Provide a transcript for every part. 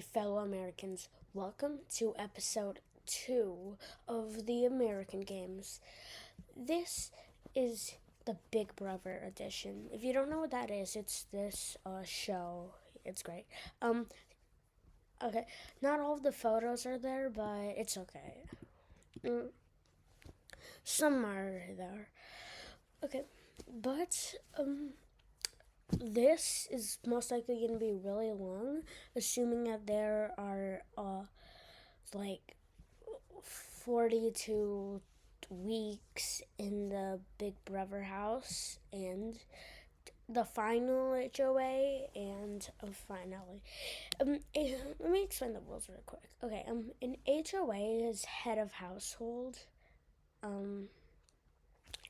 fellow Americans. Welcome to episode 2 of the American Games. This is the Big Brother edition. If you don't know what that is, it's this show. It's great. Um, okay, not all of the photos are there, but it's okay. Mm, some are there. Okay, but this is most likely going to be really long, assuming that there are like 42 weeks in the Big Brother house and the final HOA and a finale. Let me explain the rules real quick. Okay, an HOA is head of household. Um,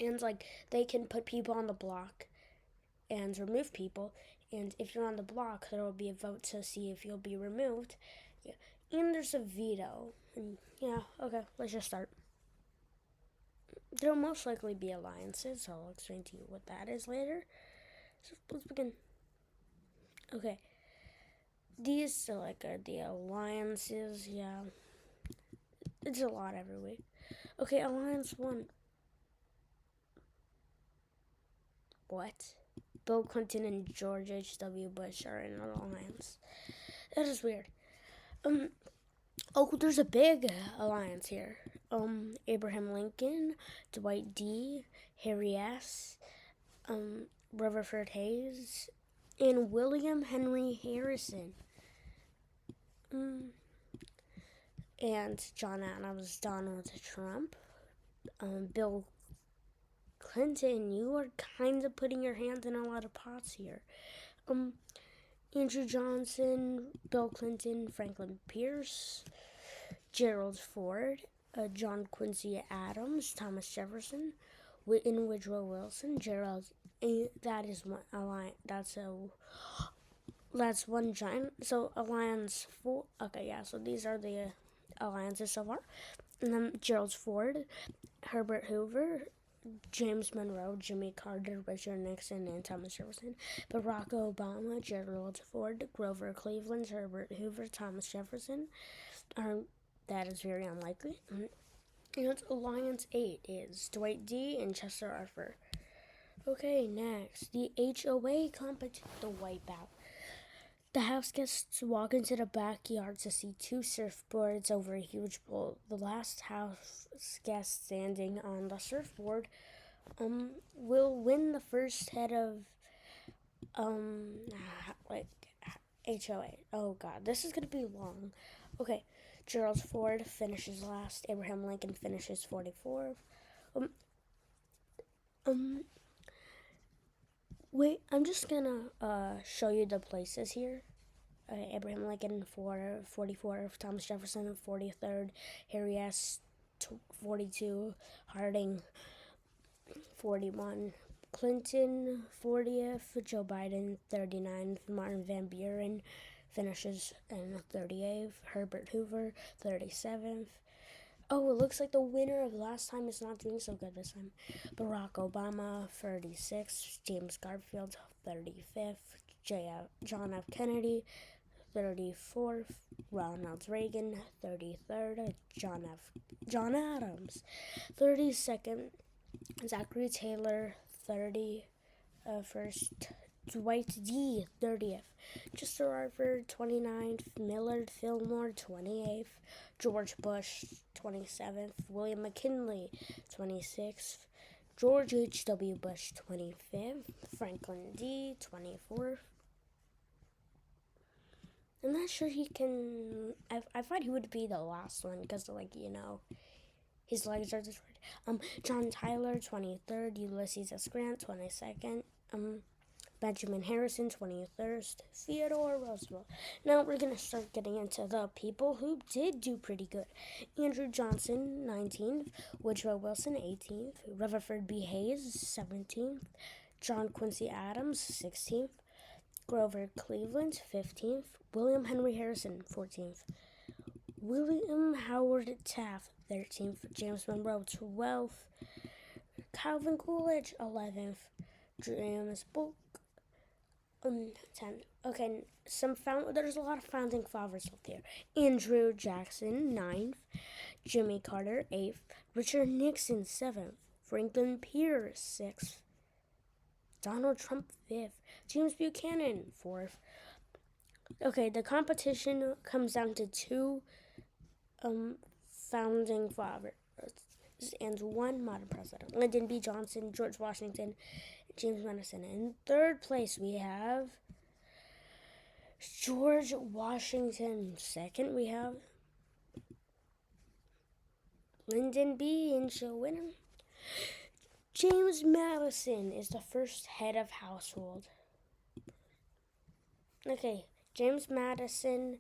and like they can put people on the block and remove people. And if you're on the block, there will be a vote to see if you'll be removed. Yeah. And there's a veto. And yeah, okay, let's just start. There'll most likely be alliances, so I'll explain to you what that is later. So let's begin. Okay, these are the alliances. Yeah, it's a lot every week. Okay, Alliance 1. What? Bill Clinton and George H.W. Bush are in an alliance. That is weird. Um, oh, there's a big alliance here. Abraham Lincoln, Dwight D., Harry S., Rutherford Hayes, and William Henry Harrison. And John Adams, Donald Trump, Bill Clinton. You are kind of putting your hands in a lot of pots here. Andrew Johnson, Bill Clinton, Franklin Pierce, Gerald Ford, John Quincy Adams, Thomas Jefferson, Whitney Woodrow Wilson, Gerald. That is one alliance. That's one giant. So Alliance 4. Okay, yeah. So these are the alliances so far. And then Gerald Ford, Herbert Hoover, James Monroe, Jimmy Carter, Richard Nixon, and Thomas Jefferson. Barack Obama, Gerald Ford, Grover Cleveland, Herbert Hoover, Thomas Jefferson. That is very unlikely. And Alliance 8 is Dwight D. and Chester Arthur. Okay, next. The HOA competition, the wipeout. The house guests walk into the backyard to see two surfboards over a huge bowl. The last house guest standing on the surfboard will win the first head of like HOA. Oh god, this is gonna be long. Okay, Gerald Ford finishes last. Abraham Lincoln finishes 44th. Wait, I'm just gonna show you the places here. Abraham Lincoln 44th, Thomas Jefferson 43rd, Harry S 42, Harding 41, Clinton 40th, Joe Biden 39th, Martin Van Buren finishes in 38th, Herbert Hoover 37th. Oh, it looks like the winner of last time is not doing so good this time. Barack Obama 36th, James Garfield 35th, John F. Kennedy 34th, Ronald Reagan 33rd, John Adams 32nd, Zachary Taylor 31st, Dwight D 30th, Chester Arthur 29th, Millard Fillmore 28th, George Bush 27th, William McKinley 26th, George H.W. Bush 25th, Franklin D 24th. I'm not sure he can. I thought he would be the last one because, his legs are destroyed. John Tyler, 23rd. Ulysses S. Grant, 22nd. Benjamin Harrison, 23rd. Theodore Roosevelt. Now we're going to start getting into the people who did do pretty good. Andrew Johnson, 19th. Woodrow Wilson, 18th. Rutherford B. Hayes, 17th. John Quincy Adams, 16th. Grover Cleveland, 15th. William Henry Harrison, 14th. William Howard Taft, 13th. James Monroe, 12th. Calvin Coolidge, 11th. James Polk, 10. Okay, there's a lot of founding fathers out there. Andrew Jackson, 9th. Jimmy Carter, 8th. Richard Nixon, 7th. Franklin Pierce, 6th. Donald Trump, 5th. James Buchanan, 4th. Okay, the competition comes down to two founding fathers and one modern president. Lyndon B. Johnson, George Washington, James Madison. In third place, we have George Washington. Second, we have Lyndon B. and winner. James Madison is the first head of household. Okay, James Madison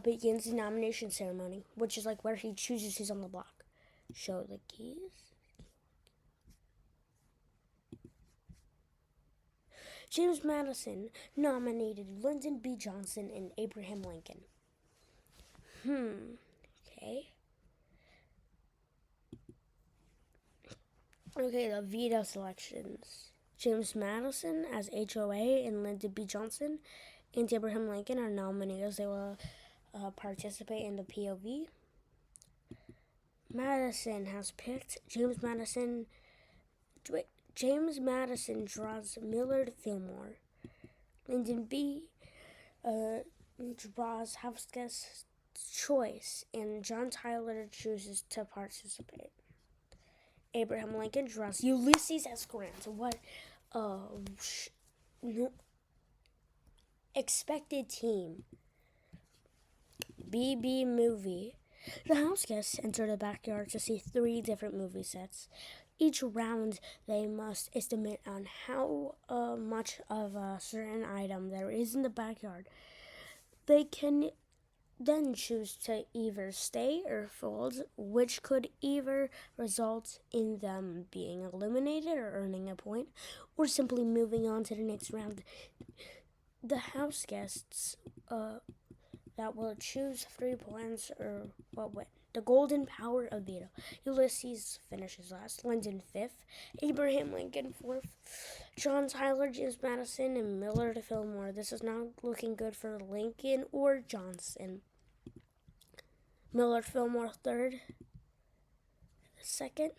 begins the nomination ceremony, which is like where he chooses who's on the block. Show the keys. James Madison nominated Lyndon B. Johnson and Abraham Lincoln. Okay. Okay, the veto selections. James Madison as HOA and Lyndon B. Johnson and Abraham Lincoln are nominated. They will participate in the POV. Madison has picked James Madison draws Millard Fillmore. Lyndon B. Draws house guest choice, and John Tyler chooses to participate. Abraham Lincoln draws Ulysses S. Grant. What expected team? BB movie. The house guests enter the backyard to see 3 different movie sets. Each round, they must estimate on how much of a certain item there is in the backyard. They can then choose to either stay or fold, which could either result in them being eliminated or earning a point, or simply moving on to the next round. The house guests that will choose 3 points or will win. The golden power of veto. Ulysses finishes last. Lyndon 5th. Abraham Lincoln 4th. John Tyler, James Madison, and Millard Fillmore. This is not looking good for Lincoln or Johnson. Millard Fillmore 3rd. 2nd.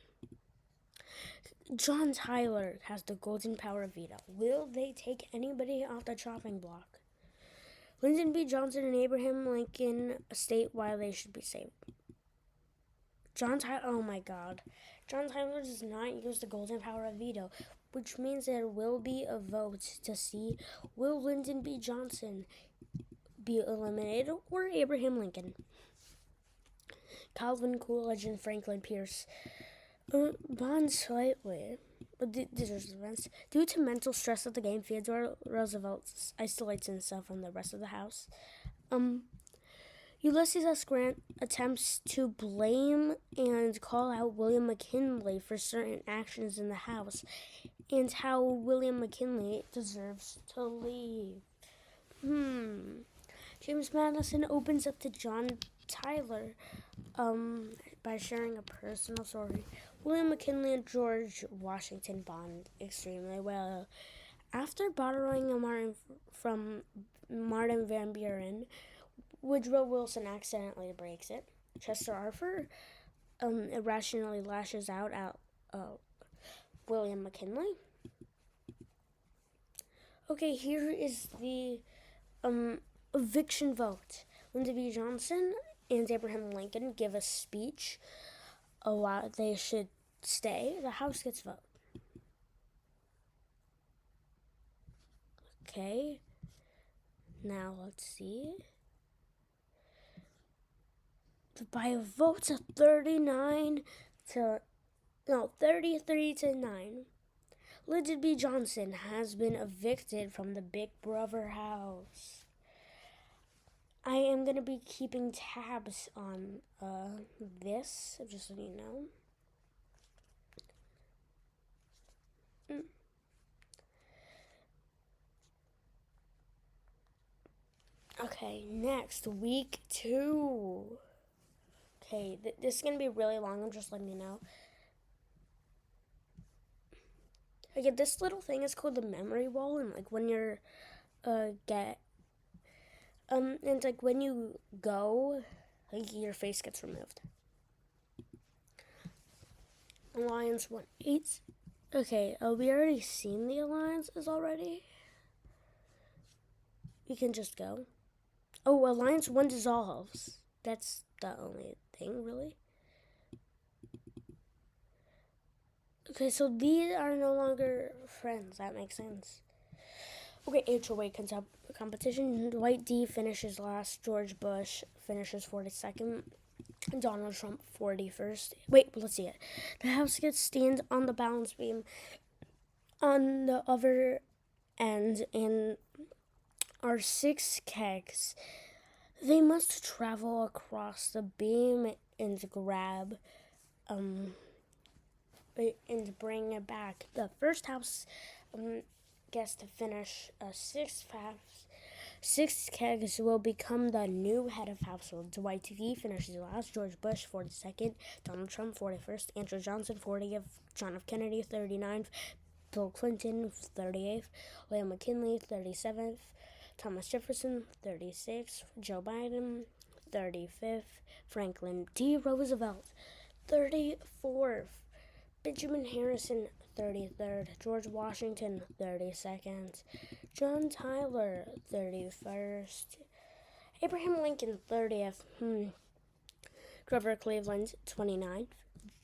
John Tyler has the golden power of veto. Will they take anybody off the chopping block? Lyndon B. Johnson and Abraham Lincoln state why they should be saved. John Tyler does not use the golden power of veto, which means there will be a vote to see will Lyndon B. Johnson be eliminated or Abraham Lincoln. Calvin Coolidge and Franklin Pierce bond slightly. Due to mental stress of the game, Theodore Roosevelt isolates himself from the rest of the house. Ulysses S. Grant attempts to blame and call out William McKinley for certain actions in the House and how William McKinley deserves to leave. James Madison opens up to John Tyler by sharing a personal story. William McKinley and George Washington bond extremely well. After borrowing a Martin from Martin Van Buren, Woodrow Wilson accidentally breaks it. Chester Arthur irrationally lashes out at William McKinley. Okay, here is the eviction vote. Lyndon B. Johnson and Abraham Lincoln give a speech why they should stay. The House gets vote. Okay. Now let's see. By a vote of 33 to 9, Lyndon B. Johnson has been evicted from the Big Brother house. I am going to be keeping tabs on this, just so you know. Okay, next, week 2. Okay, this is going to be really long, I'm just letting you know. Like this little thing is called the memory wall, and like when you're get and like when you go, like your face gets removed. Alliance 1-8. Okay, we already seen the alliances already. We can just go. Oh, Alliance 1 dissolves. That's the only thing, really. Okay, so these are no longer friends. That makes sense. Okay, HOA competition. Dwight D finishes last. George Bush finishes 42nd. Donald Trump 41st. Wait, let's see it. The house gets stands on the balance beam on the other end and are 6 kegs. They must travel across the beam and grab and bring it back. The first house gets to finish 6 kegs will become the new head of household. Dwight D finishes last. George Bush 42nd. Donald Trump 41st. Andrew Johnson 40th. John F. Kennedy 39th. Bill Clinton 38th. William McKinley 37th. Thomas Jefferson 36th. Joe Biden 35th. Franklin D. Roosevelt 34th. Benjamin Harrison 33rd. George Washington 32nd. John Tyler 31st. Abraham Lincoln 30th. Grover Cleveland 29th.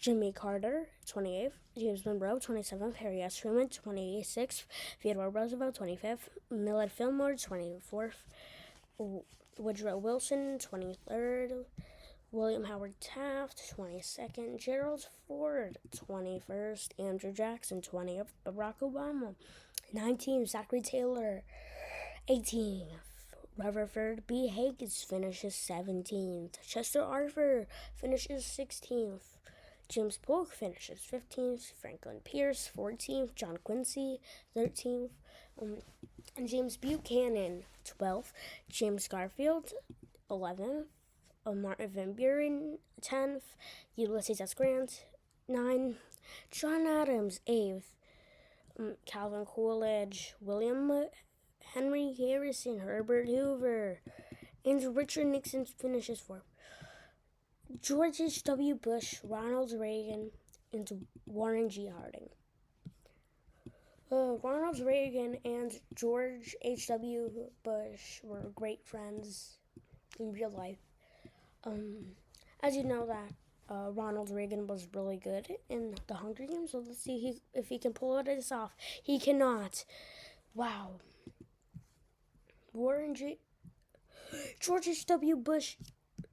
Jimmy Carter 28th. James Monroe 27th. Harry S. Truman 26th. Theodore Roosevelt 25th. Millard Fillmore 24th. Woodrow Wilson 23rd. William Howard Taft, 22nd. Gerald Ford, 21st. Andrew Jackson, 20th. Barack Obama, 19th. Zachary Taylor, 18th. Rutherford B. Hayes finishes 17th. Chester Arthur finishes 16th. James Polk finishes 15th. Franklin Pierce, 14th. John Quincy, 13th. James Buchanan, 12th. James Garfield, 11th. Martin Van Buren, 10th. Ulysses S. Grant, 9th. John Adams, 8th. Calvin Coolidge, William Henry Harrison, Herbert Hoover, and Richard Nixon finishes 4th. George H.W. Bush, Ronald Reagan, and Warren G. Harding. Ronald Reagan and George H.W. Bush were great friends in real life. As you know that Ronald Reagan was really good in the Hunger Games, so let's see if he can pull this off. He cannot. Wow. George H.W. Bush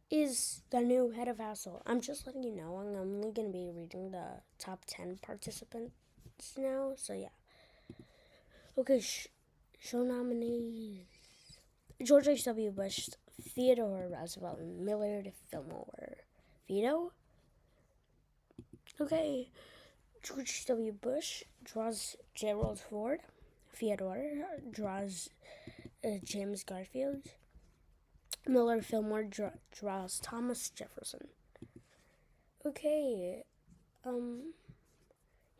is the new head of household. I'm just letting you know. I'm only going to be reading the top 10 participants now, so yeah. Okay, show nominees. George H.W. Bush, Theodore Roosevelt, and Millard Fillmore. Veto? Okay. George W. Bush draws Gerald Ford. Theodore draws James Garfield. Millard Fillmore draws Thomas Jefferson. Okay.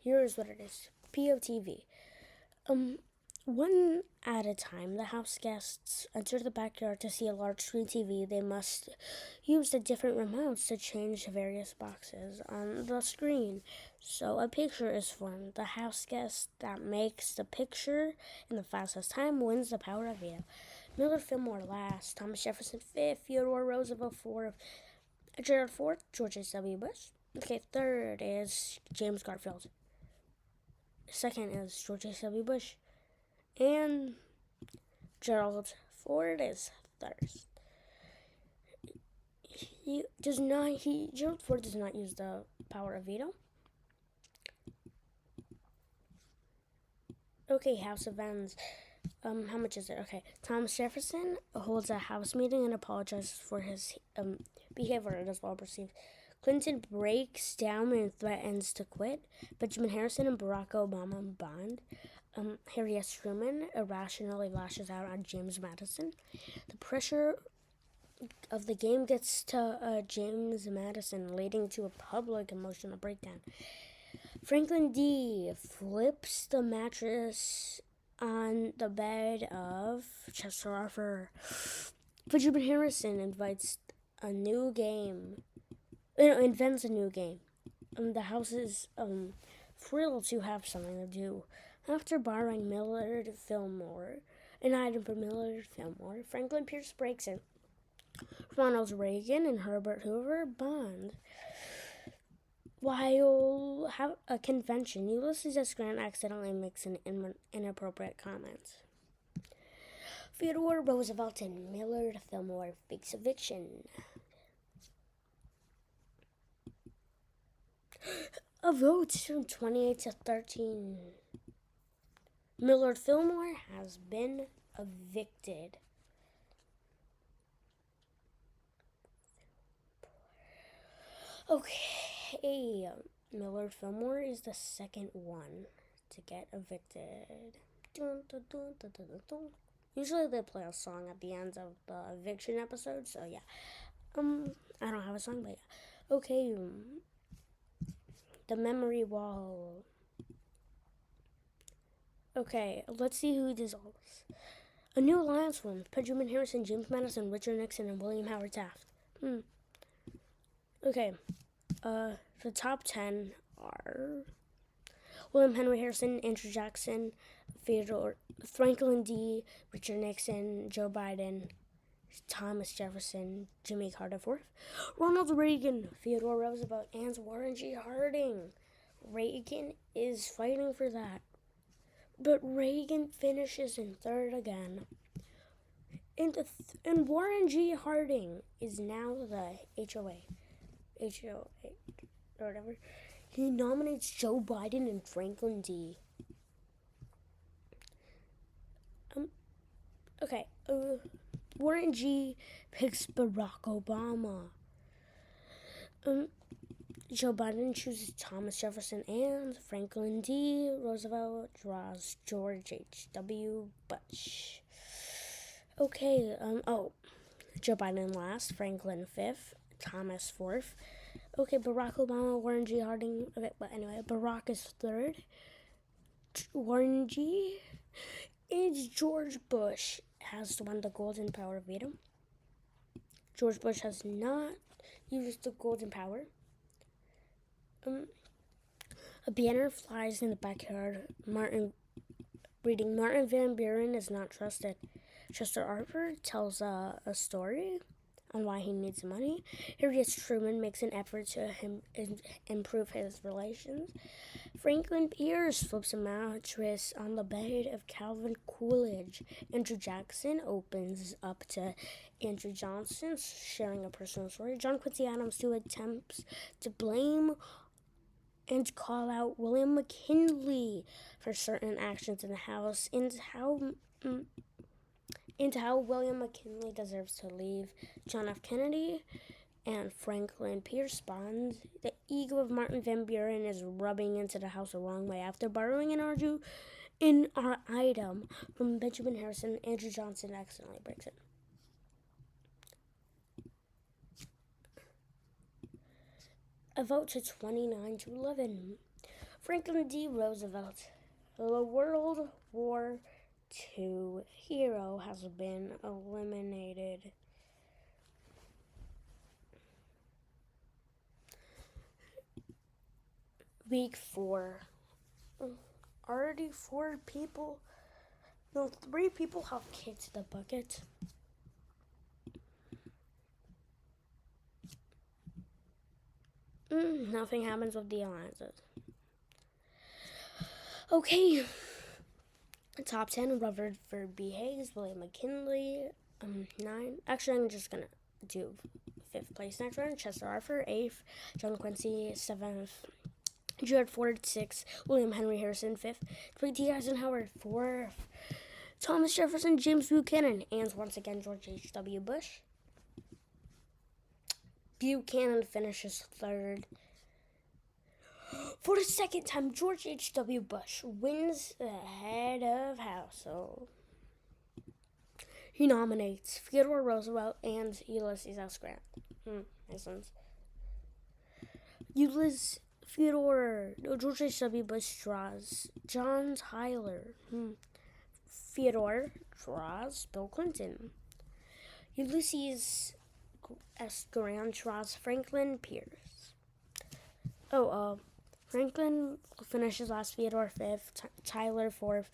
Here's what it is. POTV. One at a time, the house guests enter the backyard to see a large screen TV. They must use the different remotes to change various boxes on the screen. So a picture is formed. The house guest that makes the picture in the fastest time wins the power of veto. Millard Fillmore last, Thomas Jefferson 5th, Theodore Roosevelt 4th, Gerald Ford, George H.W. Bush. Okay, third is James Garfield. Second is George H.W. Bush. And Gerald Ford is third. Gerald Ford does not use the power of veto. Okay, House events. How much is it? Okay, Thomas Jefferson holds a House meeting and apologizes for his behavior as well perceived. Clinton breaks down and threatens to quit. Benjamin Harrison and Barack Obama bond. Harry S. Truman irrationally lashes out on James Madison. The pressure of the game gets to James Madison, leading to a public emotional breakdown. Franklin D flips the mattress on the bed of Chester Arthur. Benjamin Harrison invents a new game. The house is thrilled to have something to do. After borrowing Millard Fillmore, an item from Millard Fillmore, Franklin Pierce breaks in. Ronald Reagan and Herbert Hoover bond. While at a convention, Ulysses S. Grant accidentally makes an inappropriate comment. Theodore Roosevelt and Millard Fillmore fakes eviction. A vote from 28-13. Millard Fillmore has been evicted. Okay, Millard Fillmore is the second one to get evicted. Dun, dun, dun, dun, dun, dun, dun. Usually they play a song at the end of the eviction episode, so yeah. I don't have a song, but yeah. Okay, the memory wall. Okay, let's see who dissolves. A new alliance forms. Benjamin Harrison, James Madison, Richard Nixon, and William Howard Taft. Okay, the top 10 are William Henry Harrison, Andrew Jackson, Franklin D., Richard Nixon, Joe Biden, Thomas Jefferson, Jimmy Carter IV, Ronald Reagan, Theodore Roosevelt, and Warren G. Harding. Reagan is fighting for that, but Reagan finishes in third again. And Warren G. Harding is now the HOA, or whatever. He nominates Joe Biden and Franklin D. Okay, Warren G. picks Barack Obama. Joe Biden chooses Thomas Jefferson, and Franklin D. Roosevelt draws George H.W. Bush. Okay, Joe Biden last, Franklin fifth, Thomas fourth. Okay, Barack Obama, Warren G. Harding. Okay, but anyway, Barack is third. Warren G. is George Bush has won the Golden Power veto. George Bush has not used the Golden Power. A banner flies in the backyard. Reading Martin Van Buren is not trusted. Chester Arthur tells a story on why he needs money. Harriet Truman makes an effort to improve his relations. Franklin Pierce flips a mattress on the bed of Calvin Coolidge. Andrew Jackson opens up to Andrew Johnson, sharing a personal story. John Quincy Adams too attempts to blame and call out William McKinley for certain actions in the House, into how William McKinley deserves to leave. John F. Kennedy and Franklin Pierce bond. The ego of Martin Van Buren is rubbing into the House the wrong way. After borrowing an item from Benjamin Harrison, Andrew Johnson accidentally breaks it. A vote to 29-11. Franklin D. Roosevelt, the World War II hero, has been eliminated. Week 4. Already 4 people. No, 3 people have kicked the bucket. Nothing happens with the alliances. Okay. Top 10, Rutherford B. Hayes, William McKinley, 9. Actually, I'm just going to do 5th place next round. Chester Arthur, 8th. John Quincy, 7th. Gerald Ford, 6th. William Henry Harrison, 5th. Dwight D. Eisenhower, 4th. Thomas Jefferson, James Buchanan, and once again, George H.W. Bush. Buchanan finishes 3rd. For the second time, George H.W. Bush wins the head of household. He nominates Theodore Roosevelt and Ulysses S. Grant. Makes sense. Theodore, no, George H.W. Bush draws John Tyler. Theodore draws Bill Clinton. Ulysses S. Grant draws Franklin Pierce. Franklin finishes last, Theodore 5th, Tyler 4th.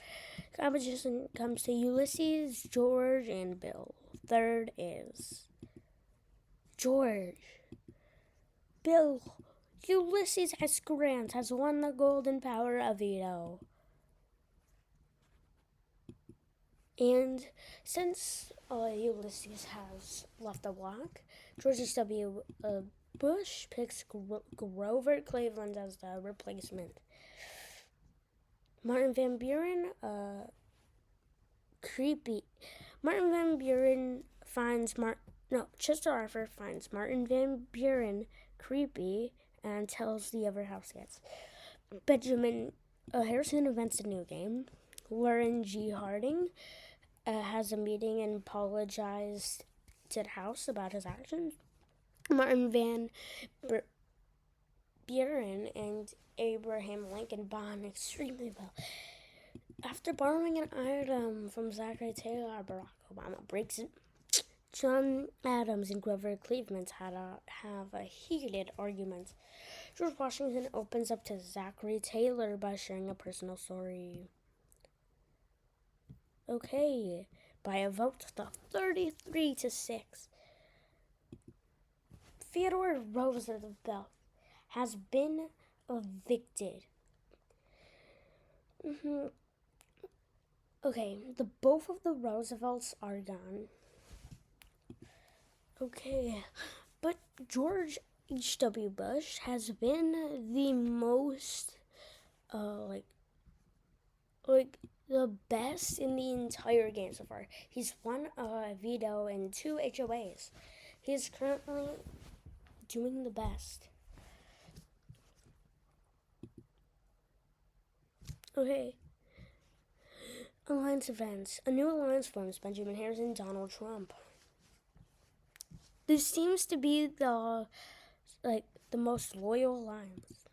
Competition comes to Ulysses, George, and Bill. Third is George. Bill. Ulysses S. Grant has won the golden power of veto. And since Ulysses has left the block, George H.W. Bush picks Grover Cleveland as the replacement. Martin Van Buren, creepy. Martin Van Buren finds Chester Arthur finds Martin Van Buren creepy and tells the other housecats. Benjamin Harrison invents a new game. Lauren G. Harding has a meeting and apologized to the house about his actions. Martin Van Buren and Abraham Lincoln bond extremely well. After borrowing an item from Zachary Taylor, Barack Obama breaks it. John Adams and Grover Cleveland have a heated argument. George Washington opens up to Zachary Taylor by sharing a personal story. Okay, by a vote of 33-6. Theodore Roosevelt has been evicted. Okay, both of the Roosevelts are gone. Okay, but George H.W. Bush has been the most, the best in the entire game so far. He's won a veto and 2 HOAs. He's currently doing the best. Okay. Alliance events. A new alliance forms Benjamin Harrison, Donald Trump. This seems to be the most loyal alliance.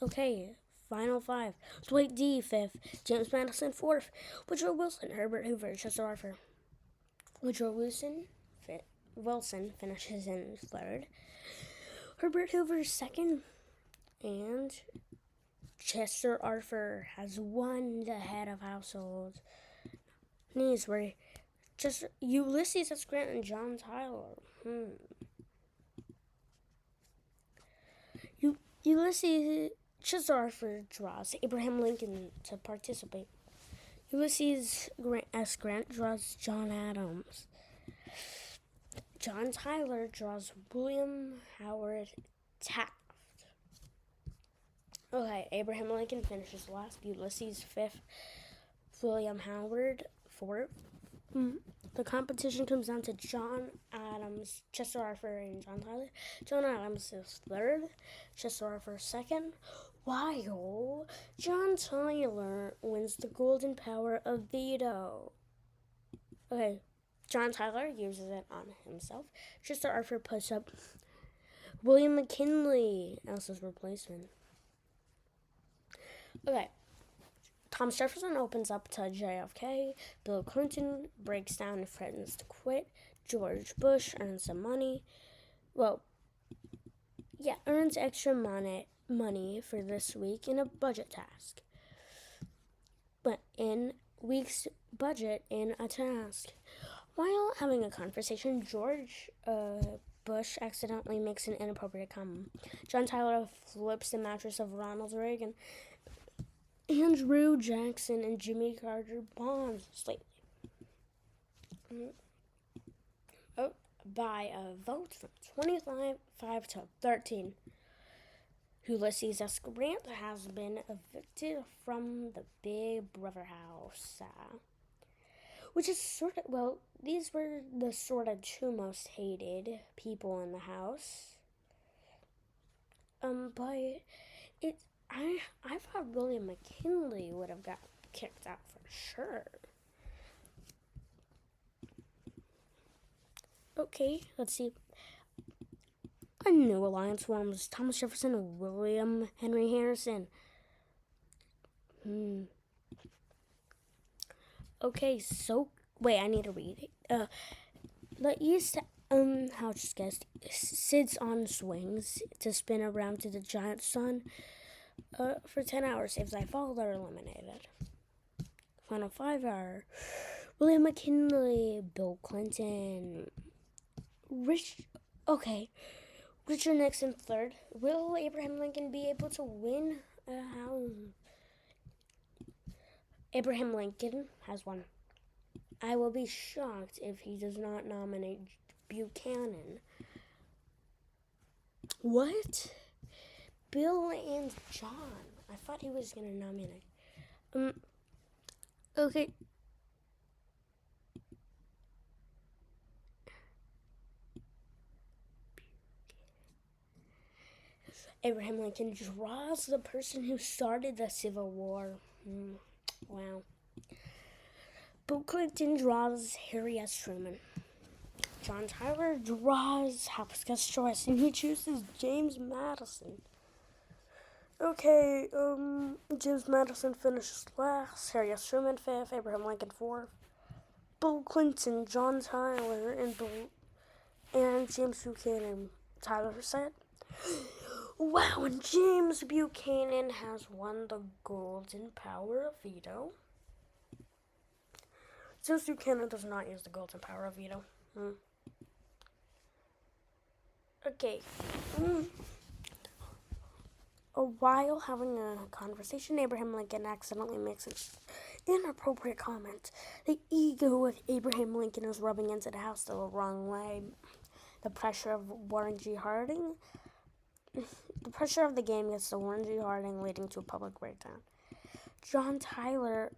Okay, final 5. Dwight D. 5th, James Madison 4th, Woodrow Wilson, Herbert Hoover, Chester Arthur. Woodrow Wilson finishes in 3rd. Herbert Hoover 2nd, and Chester Arthur has won the head of household. These were just Ulysses S. Grant and John Tyler. Ulysses Chester Arthur draws Abraham Lincoln to participate. Ulysses S. Grant draws John Adams. John Tyler draws William Howard Taft. Okay, Abraham Lincoln finishes last. Ulysses 5th. William Howard 4th. The competition comes down to John Adams, Chester Arthur, and John Tyler. John Adams is 3rd. Chester Arthur 2nd. While John Tyler wins the golden power of veto. Okay, John Tyler uses it on himself. Chester Arthur puts up William McKinley as his replacement. Okay, Thomas Jefferson opens up to JFK. Bill Clinton breaks down and threatens to quit. George Bush earns some money. Earns extra money for this week in a budget task. But in week's budget in a task. While having a conversation, George Bush accidentally makes an inappropriate comment. John Tyler flips the mattress of Ronald Reagan. Andrew Jackson and Jimmy Carter bond slightly. By a vote from 25-13. Ulysses S. Grant has been evicted from the Big Brother house. Which is these were the 2 most hated people in the house. But I thought William McKinley would have got kicked out for sure. Okay, let's see. A new alliance forms. Thomas Jefferson and William Henry Harrison. Okay, so wait, I need to read it. The East House guest sits on swings to spin around to the giant sun for 10 hours. If they fall, they're eliminated. Final 5 hour. William McKinley, Bill Clinton, Richard Nixon third. Will Abraham Lincoln be able to win a house? Abraham Lincoln has won. I will be shocked if he does not nominate Buchanan. What? Bill and John. I thought he was going to nominate. Okay. Abraham Lincoln draws the person who started the Civil War. Wow. Bill Clinton draws Harry S. Truman. John Tyler draws House Guest Choice, and he chooses James Madison. Okay, James Madison finishes last, Harry S. Truman fifth, Abraham Lincoln fourth, Bill Clinton, John Tyler, and James Buchanan. Tyler said, wow, and James Buchanan has won the Golden Power of Veto. James Buchanan does not use the Golden Power of Veto. Okay. While having a conversation, Abraham Lincoln accidentally makes an inappropriate comment. The ego of Abraham Lincoln is rubbing into the house the wrong way. The pressure of Warren G. Harding. The pressure of the game gets to Warren G. Harding, leading to a public breakdown. John Tyler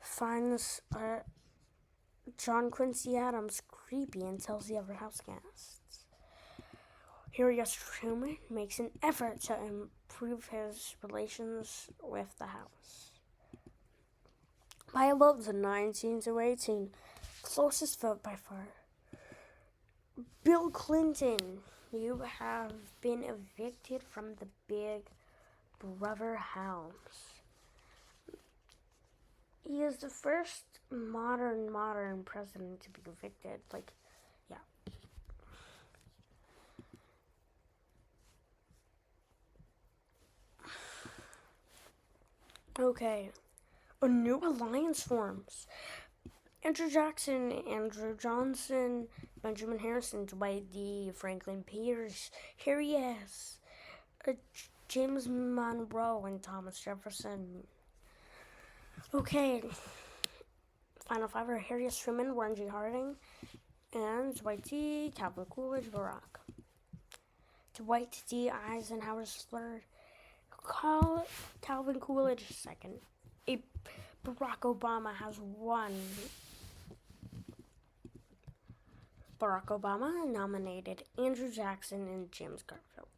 finds John Quincy Adams creepy and tells the other house guests. Harry S. Truman makes an effort to improve his relations with the house. By a vote of 19 to 18, closest vote by far. Bill Clinton, you have been evicted from the Big Brother house. He is the first modern president to be evicted. Okay, a new alliance forms. Andrew Jackson, Andrew Johnson, Benjamin Harrison, Dwight D., Franklin Pierce, Harry S., James Monroe, and Thomas Jefferson. Okay, final 5 are Harry S. Truman, Warren G. Harding, and Dwight D., Calvin Coolidge, Barack. Dwight D. Eisenhower's third. Calvin Coolidge second. Barack Obama has won. Barack Obama nominated Andrew Jackson and James Garfield.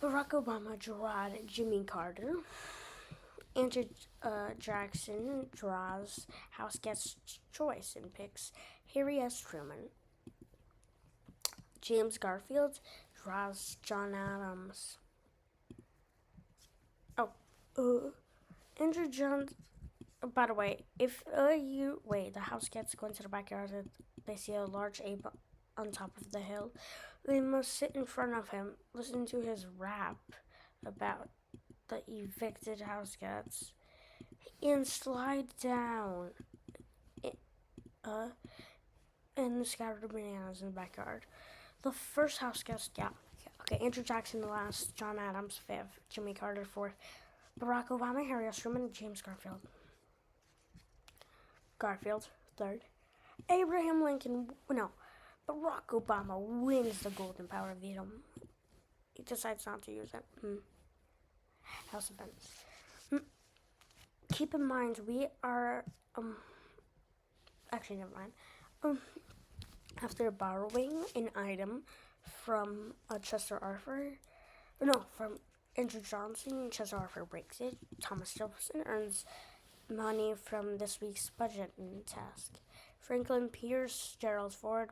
Barack Obama drawed Jimmy Carter. Andrew Jackson draws House Guest Choice and picks Harry S. Truman. James Garfield draws John Adams. Andrew Johnson. By the way, if the house gets go into the backyard and they see a large ape on top of the hill, they must sit in front of him, listen to his rap about the evicted house cats, and slide down and scatter the bananas in the backyard. The first house guest, okay, Andrew Jackson last, John Adams fifth, Jimmy Carter fourth, Barack Obama, Harry S. Truman, and James Garfield. Garfield third. Abraham Lincoln, Barack Obama wins the Golden Power veto. He decides not to use it. House events. Keep in mind, we are, actually, never mind. After borrowing an item from Chester Arthur, from Andrew Johnson, Chester Arthur breaks it. Thomas Jefferson earns money from this week's budget task. Franklin Pierce, Gerald Ford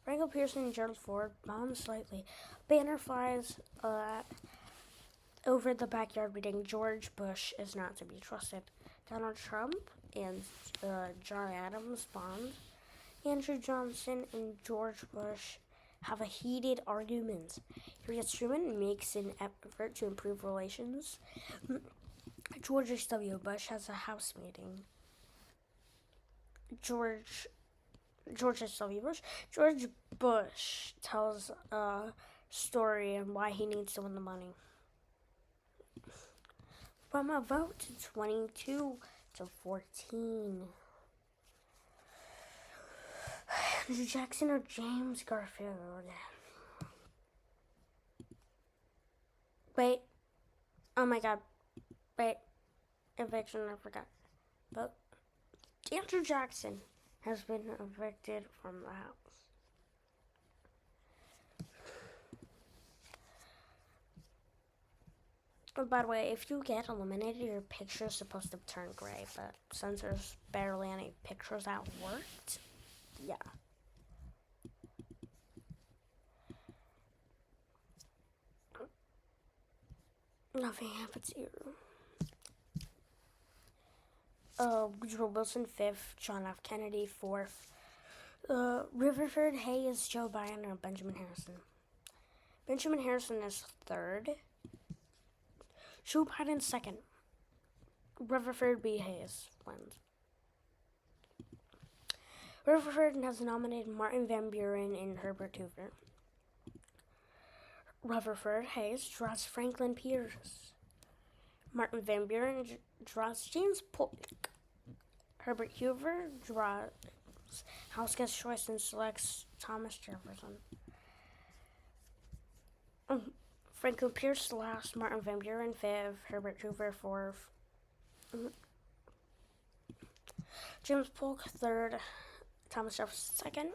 Franklin Pearson and Gerald Ford bond slightly. Banner flies over the backyard reading, George Bush is not to be trusted. Donald Trump and John Adams bond. Andrew Johnson and George Bush have a heated argument. Harriet Truman makes an effort to improve relations. George H.W. Bush has a House meeting. George H.W. Bush. George Bush tells a story on why he needs to win the money. From a vote to 22 to 14. Andrew Jackson or James Garfield? Wait. Oh my god. Wait. Eviction, I forgot. But Andrew Jackson has been evicted from the house. Oh, by the way, if you get eliminated, your picture's supposed to turn gray, but since there's barely any pictures that worked, yeah. Nothing happens here. Woodrow Wilson, 5th. John F. Kennedy, 4th. Rutherford Hayes, Joe Biden, and Benjamin Harrison. Benjamin Harrison is 3rd. Joe Biden, 2nd. Rutherford B. Hayes wins. Rutherford has nominated Martin Van Buren and Herbert Hoover. Rutherford Hayes draws Franklin Pierce. Martin Van Buren draws James Polk. Herbert Hoover draws House Guest Choice and selects Thomas Jefferson. Franklin Pierce last, Martin Van Buren 5th, Herbert Hoover 4th. James Polk 3rd, Thomas Jefferson 2nd.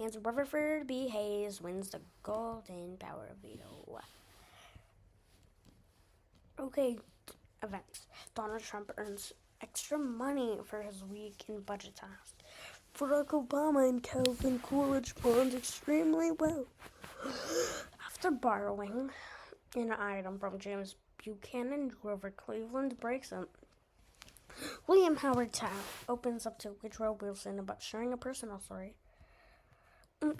And Rutherford B. Hayes wins the Golden Power veto. Okay, events. Donald Trump earns extra money for his week in budget tasks. Barack Obama and Calvin Coolidge bond extremely well. After borrowing an item from James Buchanan, Grover Cleveland breaks it. William Howard Taft opens up to Woodrow Wilson about sharing a personal story.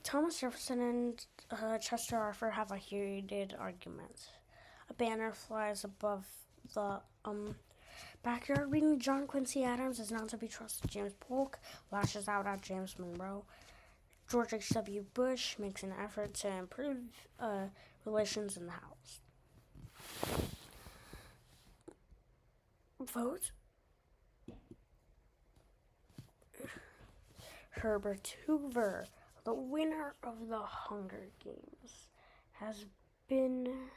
Thomas Jefferson and Chester Arthur have a heated argument. A banner flies above the backyard reading, John Quincy Adams is not to be trusted. James Polk lashes out at James Monroe. George H.W. Bush makes an effort to improve relations in the House. Vote. Herbert Hoover, the winner of the Hunger Games, has been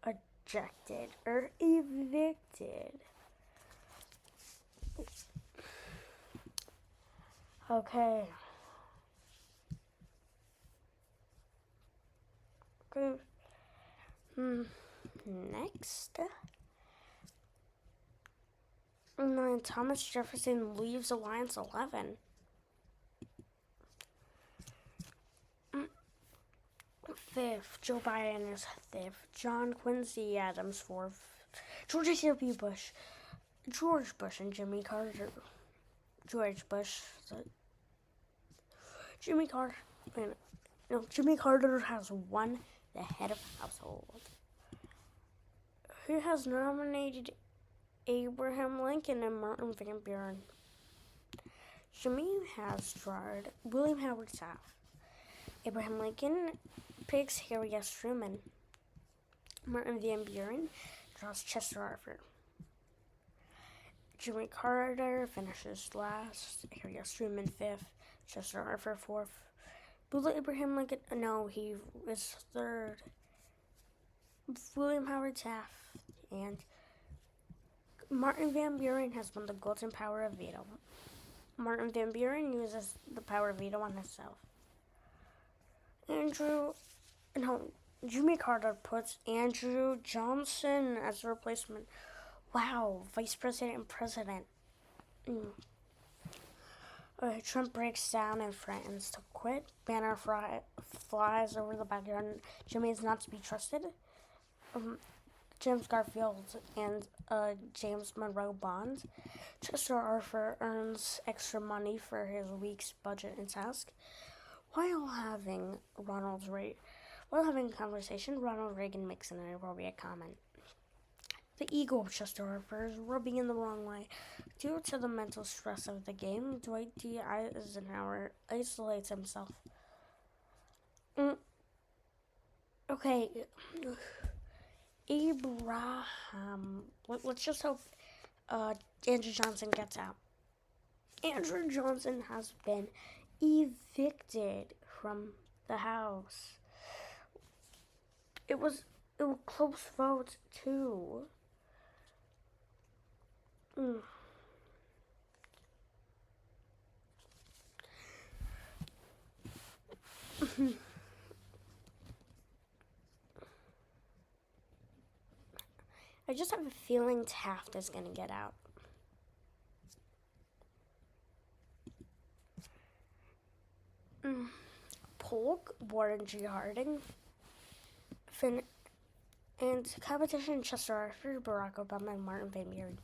ejected or evicted. Okay. Next. Thomas Jefferson leaves Alliance 11. Fifth, Joe Biden is 5th. John Quincy Adams 4th. George H.W. Bush. George Bush and Jimmy Carter. George Bush. Jimmy Carter. No, Jimmy Carter has won the head of household. Who has nominated Abraham Lincoln and Martin Van Buren? Jimmy has tried William Howard Taft. Abraham Lincoln picks Harry S. Truman. Martin Van Buren draws Chester Arthur. Jimmy Carter finishes last. Harry S. Truman 5th. Chester Arthur 4th. Will Abraham Lincoln? No, he was 3rd. William Howard Taft and Martin Van Buren has won the Golden Power of Veto. Martin Van Buren uses the power of veto on himself. Jimmy Carter puts Andrew Johnson as a replacement. Wow, Vice President and President. Trump breaks down and threatens to quit. Banner flies over the backyard. Jimmy is not to be trusted. James Garfield and James Monroe bond. Chester Arthur earns extra money for his week's budget and task. While having a conversation, Ronald Reagan makes an inappropriate comment. The ego of Chester Arthur is rubbing in the wrong way. Due to the mental stress of the game, Dwight D. Eisenhower isolates himself. Okay, Abraham. Let's just hope Andrew Johnson gets out. Andrew Johnson has been evicted from the House. It was close vote too. I just have a feeling Taft is going to get out. Polk, Warren G. Harding, and competition Chester Arthur, Barack Obama, and Martin Van Buren.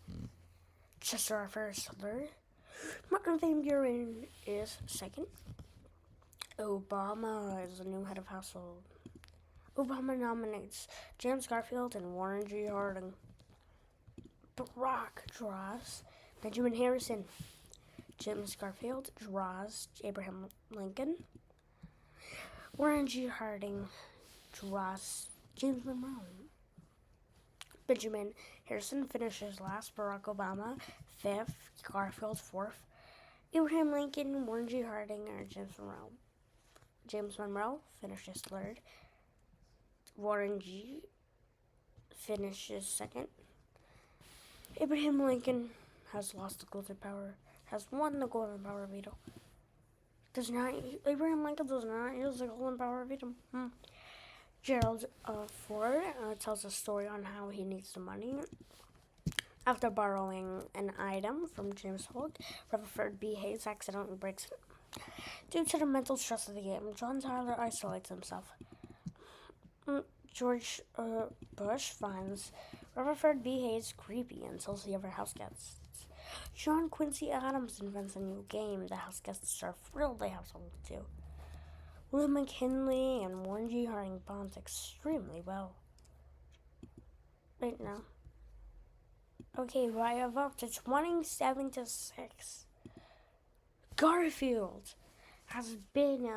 Chester Arthur is third. Martin Van Buren is second. Obama is the new head of household. Obama nominates James Garfield and Warren G. Harding. Barack draws Benjamin Harrison. James Garfield draws Abraham Lincoln. Warren G. Harding draws James Monroe. Benjamin Harrison finishes last. Barack Obama fifth. Garfield fourth. Abraham Lincoln, Warren G. Harding, or James Monroe. James Monroe finishes third. Warren G. finishes second. Abraham Lincoln has won the Golden Power veto. Abraham Lincoln does not use the Golden Power veto. Gerald Ford tells a story on how he needs the money. After borrowing an item from James Polk, Rutherford B. Hayes accidentally breaks it. Due to the mental stress of the game, John Tyler isolates himself. George Bush finds Rutherford B. Hayes creepy and tells the other house guests. John Quincy Adams invents a new game the house guests are thrilled they have something to do. William McKinley and Warren G. Harding bond extremely well. Right now. Okay, by a vote to 27-6. Garfield has been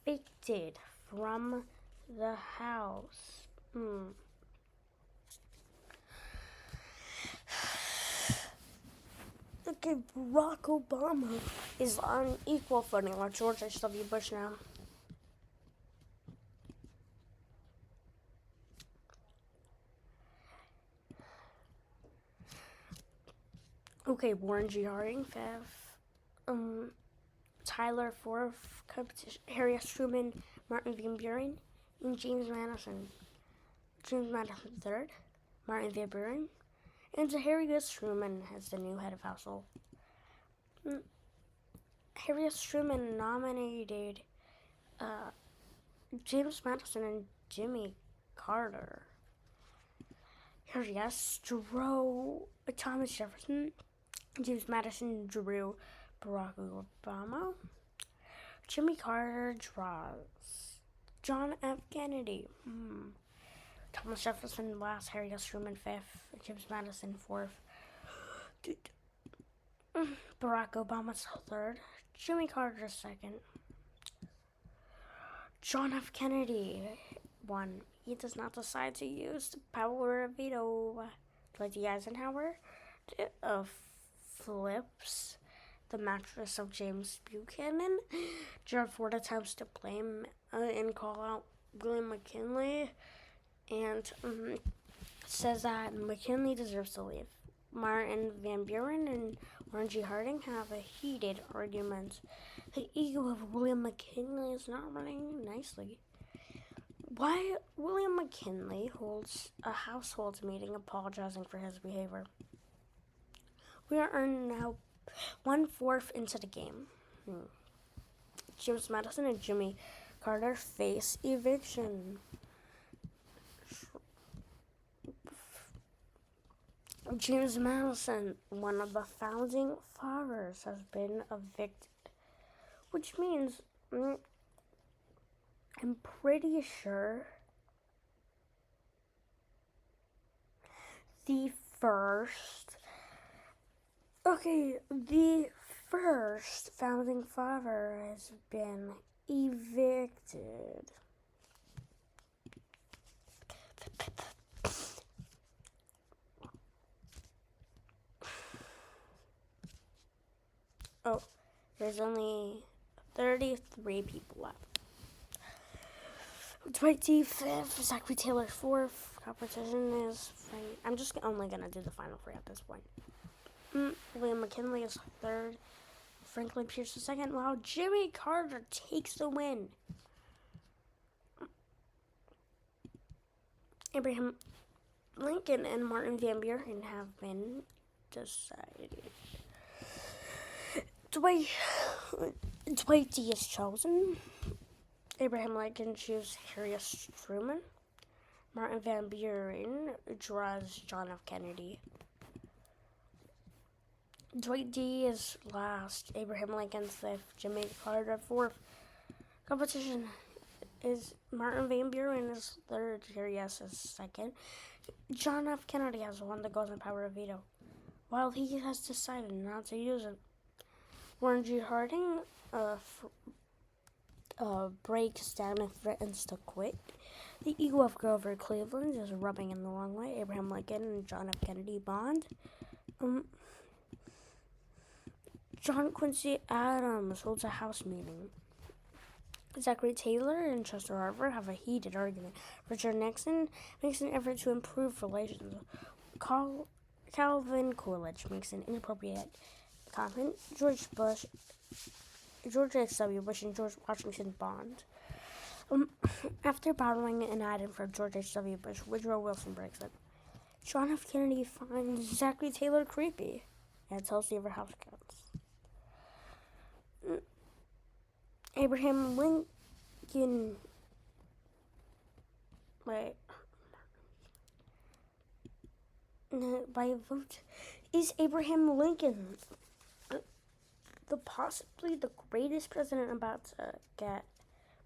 evicted from the House. Okay, Barack Obama is on equal footing with George H.W. Bush now. Okay, Warren G. Harding, fifth. Tyler, fourth. Competition. Harry S. Truman, Martin Van Buren, and James Madison. James Madison, third. Martin Van Buren. And Harry S. Truman as the new head of household. Harry S. Truman nominated James Madison and Jimmy Carter. Harry S. drew Thomas Jefferson. James Madison drew Barack Obama. Jimmy Carter draws John F. Kennedy. Thomas Jefferson last, Harry S. Truman fifth, James Madison fourth, Barack Obama's third, Jimmy Carter second, John F. Kennedy won. He does not decide to use the power of veto. Dwight D. Eisenhower flips the mattress of James Buchanan. Gerald Ford attempts to blame and call out William McKinley. And says that McKinley deserves to leave. Martin Van Buren and Warren G. Harding have a heated argument. The ego of William McKinley is not running nicely. Why William McKinley holds a household meeting apologizing for his behavior. We are now 1/4 into the game. James Madison and Jimmy Carter face eviction. James Madison, one of the founding fathers, has been evicted, which means I'm pretty sure the first founding father has been evicted. Oh, there's only 33 people left. Dwight D. 5th, Zachary Taylor 4th. Competition is Frank. I'm just only gonna do the final 3 at this point. William McKinley is 3rd. Franklin Pierce is 2nd, while Jimmy Carter takes the win. Abraham Lincoln and Martin Van Buren have been decided. Dwight D. is chosen. Abraham Lincoln chooses Harry Truman. Martin Van Buren draws John F. Kennedy. Dwight D. is last. Abraham Lincoln 5th. Jimmy Carter 4th. Competition is Martin Van Buren is 3rd. Harry S. is 2nd. John F. Kennedy has won the golden power of veto, while he has decided not to use it. Warren G. Harding breaks down and threatens to quit. The ego of Grover Cleveland is rubbing in the wrong way. Abraham Lincoln and John F. Kennedy bond. John Quincy Adams holds a House meeting. Zachary Taylor and Chester Harper have a heated argument. Richard Nixon makes an effort to improve relations. Calvin Coolidge makes an inappropriate comment. George H.W. Bush and George Washington bond. After borrowing an item from George H.W. Bush, Woodrow Wilson breaks it. John F. Kennedy finds Zachary Taylor creepy and tells the other House counts. Abraham Lincoln. By a vote, is Abraham Lincoln possibly the greatest president about to get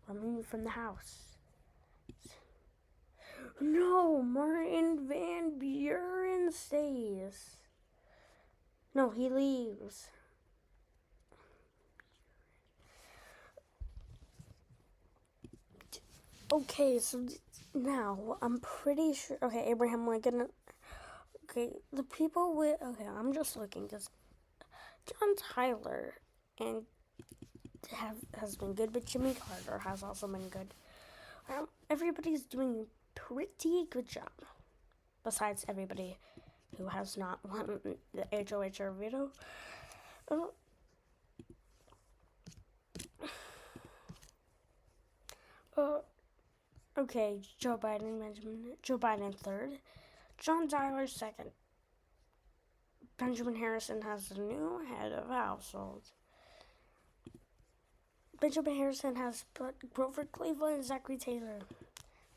removed from the House? No, Martin Van Buren stays. No, he leaves. Okay, so now I'm pretty sure. Okay, Abraham Lincoln. Okay, the people with. Okay, I'm just looking because John Tyler has been good, but Jimmy Carter has also been good. Everybody's doing a pretty good job, besides everybody who has not won the HOH or veto. Okay, Joe Biden 3rd. John Tyler 2nd. Benjamin Harrison has the new head of household. Benjamin Harrison has put Grover Cleveland and Zachary Taylor.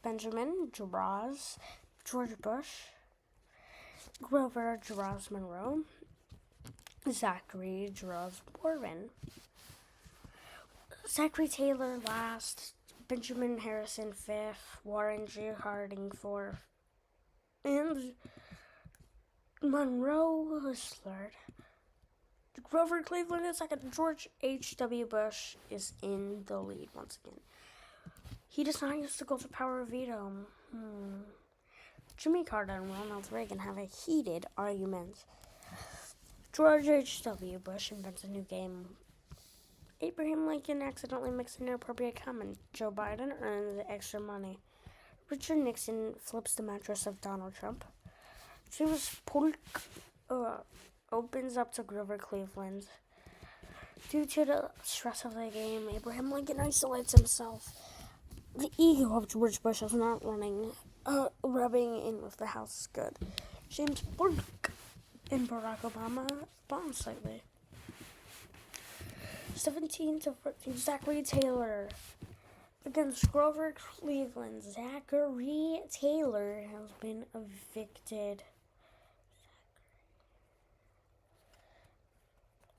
Benjamin draws George Bush. Grover draws Monroe. Zachary draws Warren. Zachary Taylor last. Benjamin Harrison 5th. Warren G. Harding 4th. And Monroe was 3rd. Grover Cleveland is 2nd. George H.W. Bush is in the lead once again. He does not use the golden power of veto. Jimmy Carter and Ronald Reagan have a heated argument. George H.W. Bush invents a new game. Abraham Lincoln accidentally makes an inappropriate comment. Joe Biden earns extra money. Richard Nixon flips the mattress of Donald Trump. James Polk opens up to Grover Cleveland. Due to the stress of the game, Abraham Lincoln isolates himself. The ego of George Bush is not rubbing in with the House is good. James Polk and Barack Obama bond slightly. 17 to 14, Zachary Taylor against Grover Cleveland. Zachary Taylor has been evicted.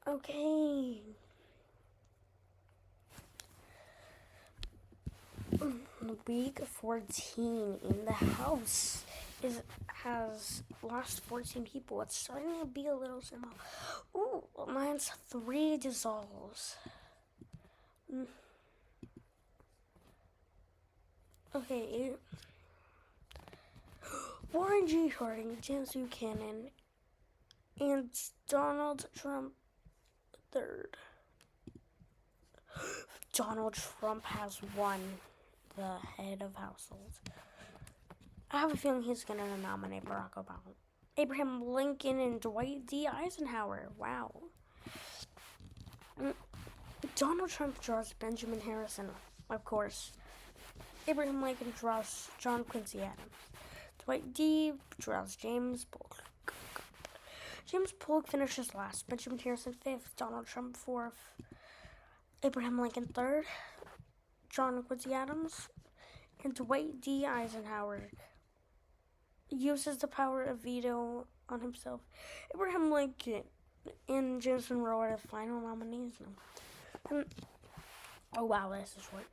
Okay. Week 14 in the house has lost 14 people. It's starting to be a little small. Ooh, mine's 3 dissolves. Okay. Warren G. Harding, James Buchanan, and Donald Trump third. Donald Trump has won the head of household. I have a feeling he's going to nominate Barack Obama. Abraham Lincoln and Dwight D. Eisenhower. Wow. Donald Trump draws Benjamin Harrison, of course. Abraham Lincoln draws John Quincy Adams. Dwight D. draws James Polk. James Polk finishes last. Benjamin Harrison 5th. Donald Trump 4th. Abraham Lincoln 3rd. John Quincy Adams. And Dwight D. Eisenhower uses the power of veto on himself. Abraham Lincoln and James Monroe are the final nominees. Oh wow, this is short.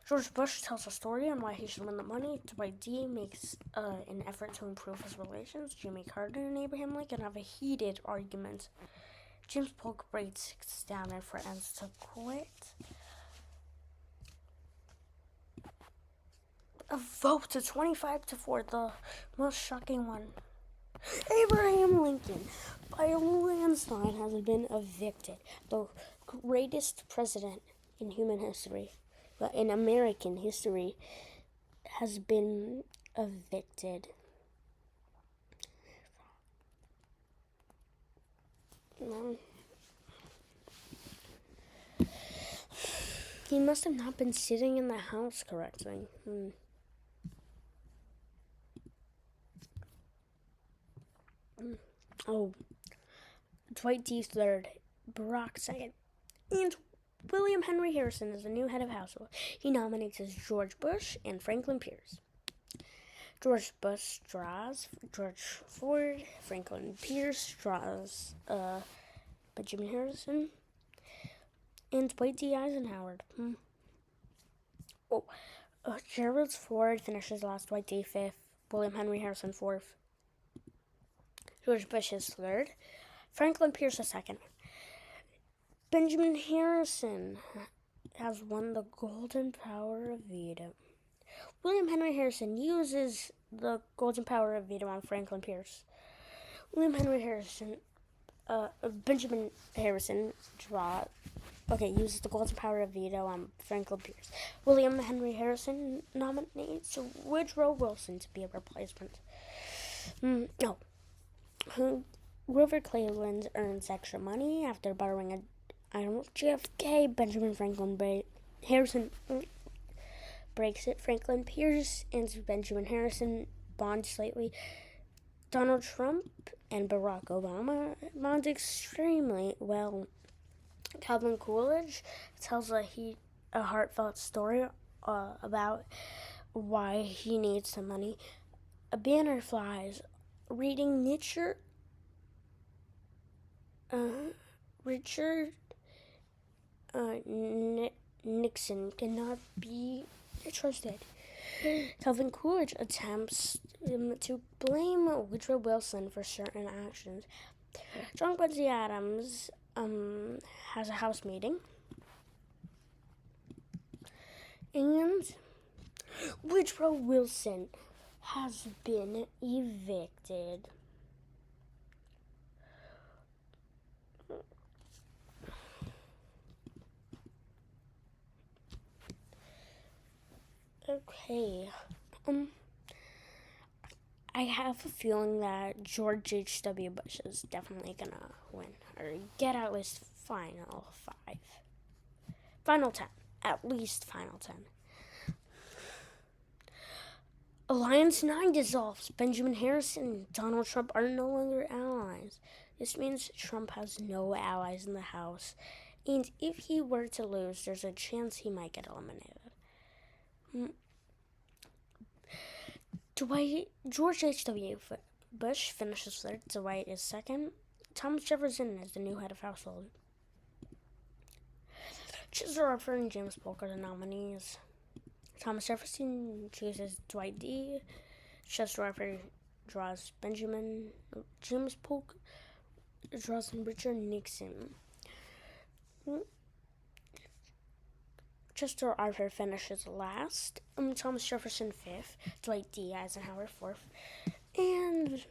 George Bush tells a story on why he should win the money. Dwight D. makes an effort to improve his relations. Jimmy Carter and Abraham Lincoln have a heated argument. James Polk breaks down and threatens to quit. A vote to 25-4, the most shocking one. Abraham Lincoln, by a landslide, has been evicted. The greatest president in human history, in American history, has been evicted. He must have not been sitting in the house correctly. Oh, Dwight D. 3rd, Barack 2nd, and William Henry Harrison is the new head of household. He nominates George Bush and Franklin Pierce. George Bush draws George Ford. Franklin Pierce draws Benjamin Harrison. And Dwight D. Eisenhower. Gerald Ford finishes last. Dwight D. 5th. William Henry Harrison 4th. George Bush is 3rd. Franklin Pierce is 2nd. Benjamin Harrison has won the golden power of veto. William Henry Harrison uses the golden power of veto on Franklin Pierce. Benjamin Harrison uses the golden power of veto on Franklin Pierce. William Henry Harrison nominates Woodrow Wilson to be a replacement. Grover Cleveland earns extra money after borrowing JFK. Benjamin Franklin Harrison breaks it. Franklin Pierce and Benjamin Harrison bond slightly. Donald Trump and Barack Obama bond extremely well. Calvin Coolidge tells a heartfelt story about why he needs the money. A banner flies. Reading Richard Nixon cannot be trusted. Calvin Coolidge attempts to blame Woodrow Wilson for certain actions. John Quincy Adams has a house meeting. And Woodrow Wilson has been evicted. Okay. I have a feeling that George H.W. Bush is definitely gonna win or get at least final 5. Final 10. At least final 10. Alliance 9 dissolves. Benjamin Harrison and Donald Trump are no longer allies. This means Trump has no allies in the House And if he were to lose, there's a chance he might get eliminated. George H.W. Bush finishes third. Dwight is second. Thomas Jefferson is the new head of household. Chester Arthur and James Polk are the nominees. Thomas Jefferson chooses Dwight D. Chester Arthur draws Benjamin. James Polk draws Richard Nixon. Chester Arthur finishes last. Thomas Jefferson fifth. Dwight D. Eisenhower fourth. And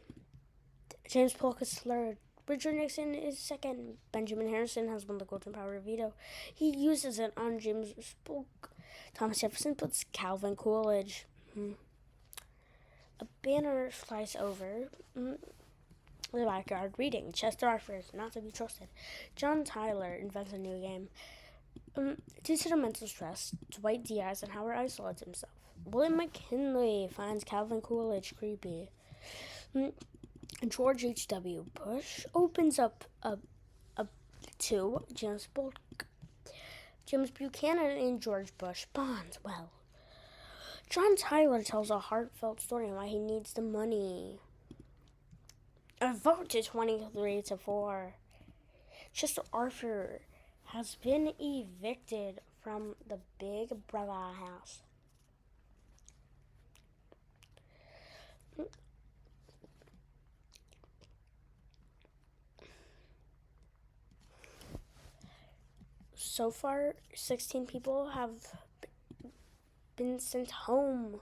James Polk is third. Richard Nixon is second. Benjamin Harrison has won the Golden Power veto. He uses it on James Polk. Thomas Jefferson puts Calvin Coolidge. A banner flies over the backyard reading, Chester Arthur is not to be trusted. John Tyler invents a new game. Due to the mental stress, Dwight D. Eisenhower isolates himself. William McKinley finds Calvin Coolidge creepy. George H.W. Bush opens up to James Polk. James Buchanan and George Bush bond well. John Tyler tells a heartfelt story on why he needs the money. A vote to 23-4. Chester Arthur has been evicted from the Big Brother house. So far, 16 people have been sent home.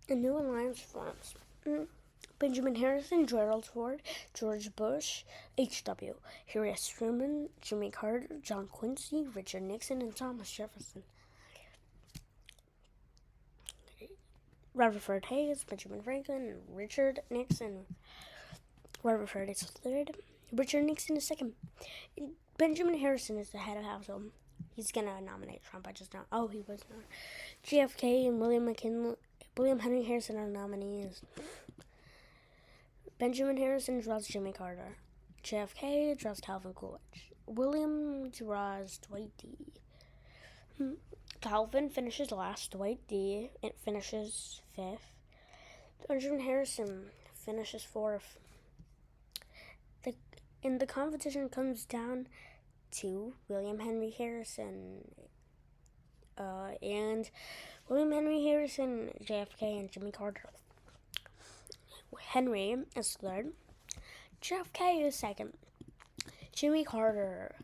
A new alliance forms. Benjamin Harrison, Gerald Ford, George Bush, H.W., Harry S. Truman, Jimmy Carter, John Quincy, Richard Nixon, and Thomas Jefferson. Rutherford Hayes, Benjamin Franklin, Richard Nixon. Rutherford is third. Richard Nixon is second. Benjamin Harrison is the head of household. He's gonna nominate Trump. I just know. Oh, he was not. JFK and William Henry Harrison are nominees. Benjamin Harrison draws Jimmy Carter. JFK draws Calvin Coolidge. William draws Dwight D. Calvin finishes last. Dwight D. It finishes fifth. Benjamin Harrison finishes fourth. The competition comes down to William Henry Harrison and William Henry Harrison, JFK, and Jimmy Carter. Henry is third. JFK is second. Jimmy Carter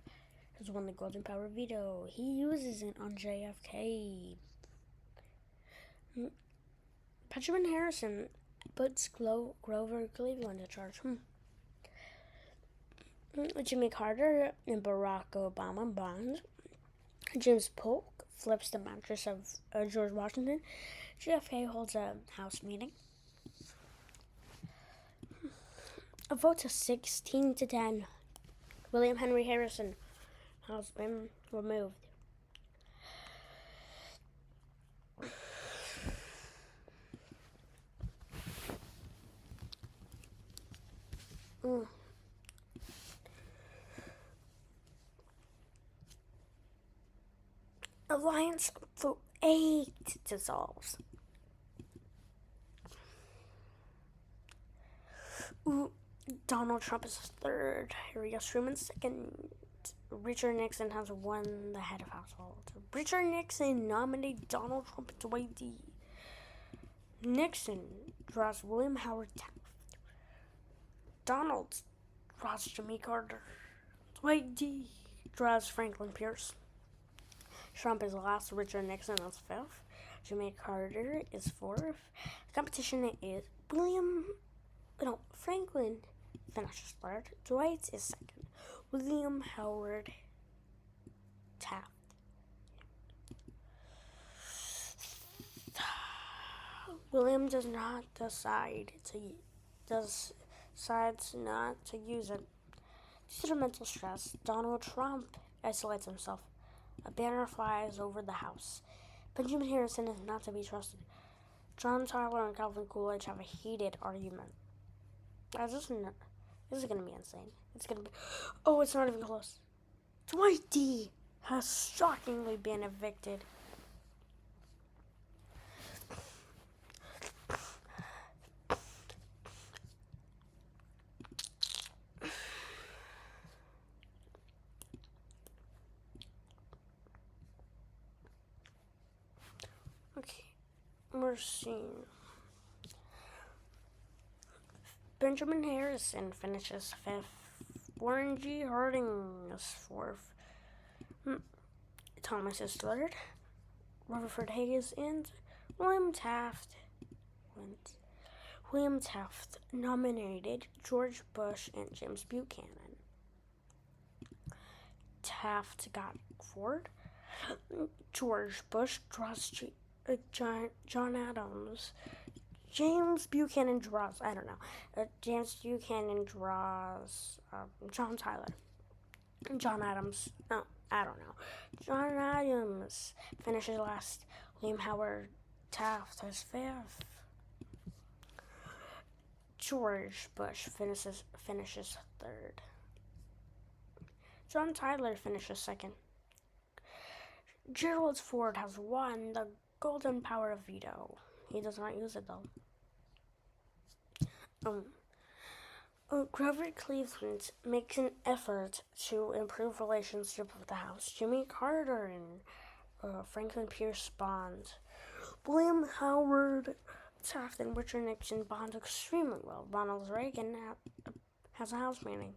has won the Golden Power veto. He uses it on JFK. Benjamin Harrison puts Grover Cleveland in charge. Jimmy Carter and Barack Obama bond. James Polk flips the mattress of George Washington. JFK holds a House meeting. A vote to 16-10. William Henry Harrison has been removed. Alliance for 8 dissolves. Donald Trump is third. Harry S. Truman second. Richard Nixon has won the head of household. Richard Nixon nominated Donald Trump and Dwight D. Nixon draws William Howard Taft. Donald draws Jimmy Carter. Dwight D. draws Franklin Pierce. Trump is last. Richard Nixon is fifth. Jimmy Carter is fourth. The competition is Franklin finishes third. Dwight is second. William Howard Taft. William decides not to use it. Due to the mental stress, Donald Trump isolates himself. A banner flies over the house. Benjamin Harrison is not to be trusted. John Tyler and Calvin Coolidge have a heated argument. Guys, this is gonna be insane. It's gonna be. Oh, it's not even close. Dwight D has shockingly been evicted. Okay, we're seeing. Benjamin Harrison finishes 5th. Warren G. Harding is 4th. Thomas is 3rd. Rutherford Hayes and William Taft went. William Taft nominated George Bush and James Buchanan. Taft got 4rd. George Bush draws John Adams. James Buchanan draws, I don't know. James Buchanan draws John Tyler. John Adams, no, I don't know. John Adams finishes last. William Howard Taft is 5th. George Bush finishes 3rd. John Tyler finishes 2nd. Gerald Ford has won the golden power of veto. He does not use it though. Grover Cleveland makes an effort to improve relationship with the House. Jimmy Carter and Franklin Pierce bond. William Howard Taft and Richard Nixon bond extremely well. Ronald Reagan has a House meeting.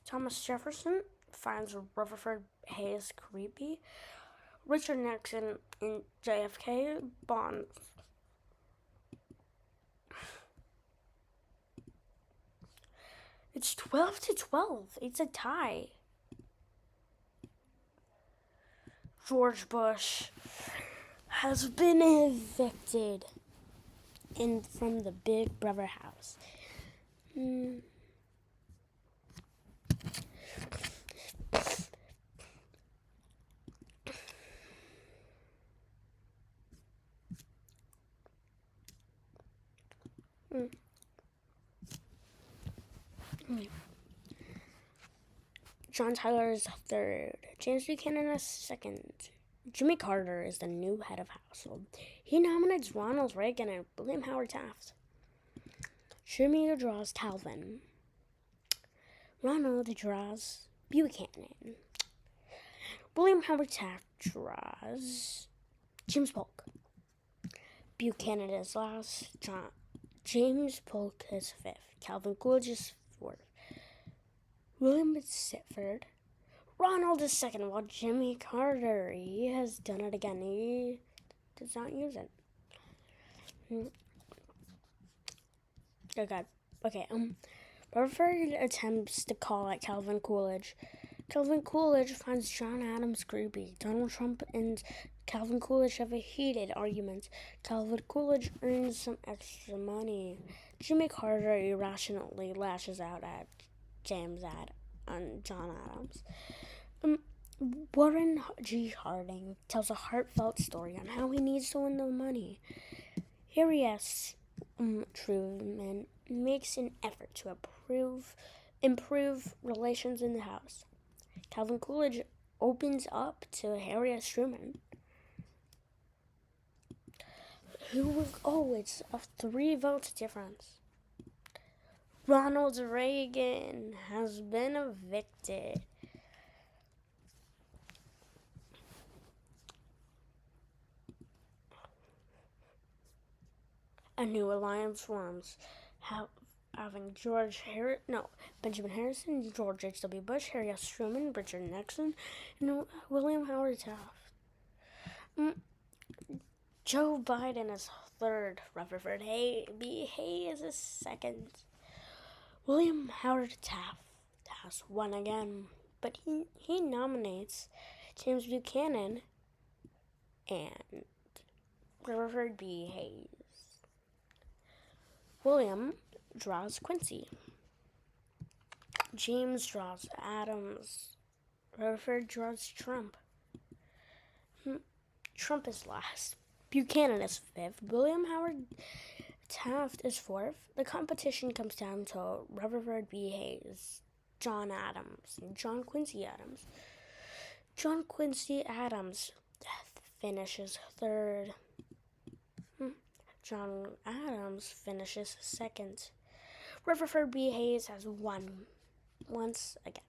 Thomas Jefferson finds Rutherford Hayes creepy. Richard Nixon and JFK bond. It's 12-12. It's a tie. George Bush has been evicted from the Big Brother house. John Tyler is 3rd. James Buchanan is 2nd. Jimmy Carter is the new head of household. He nominates Ronald Reagan and William Howard Taft. Jimmy draws Calvin. Ronald draws Buchanan. William Howard Taft draws James Polk. Buchanan is last. James Polk is 5th. Calvin Coolidge is 4th. William is 3rd. Ronald is 2nd, while Jimmy Carter, he has done it again. He does not use it. Oh God. Okay. Rutherford attempts to call out Calvin Coolidge. Calvin Coolidge finds John Adams creepy. Donald Trump and Calvin Coolidge have a heated argument. Calvin Coolidge earns some extra money. Jimmy Carter irrationally lashes out at John Adams. Warren G. Harding tells a heartfelt story on how he needs to win the money. Harry S. Truman makes an effort to improve relations in the House. Calvin Coolidge opens up to Harry S. Truman, it's a 3 votes difference. Ronald Reagan has been evicted. A new alliance forms, having Benjamin Harrison, George H.W. Bush, Harry S. Truman, Richard Nixon, and William Howard Taft. Joe Biden is 3rd. Rutherford Hayes is 2nd. William Howard Taft has won again, but he nominates James Buchanan and Rutherford B. Hayes. William draws Quincy. James draws Adams. Rutherford draws Trump. Trump is last. Buchanan is fifth. William Howard Taft is fourth. The competition comes down to Rutherford B. Hayes, John Adams, and John Quincy Adams. John Quincy Adams finishes third. John Adams finishes second. Rutherford B. Hayes has won once again.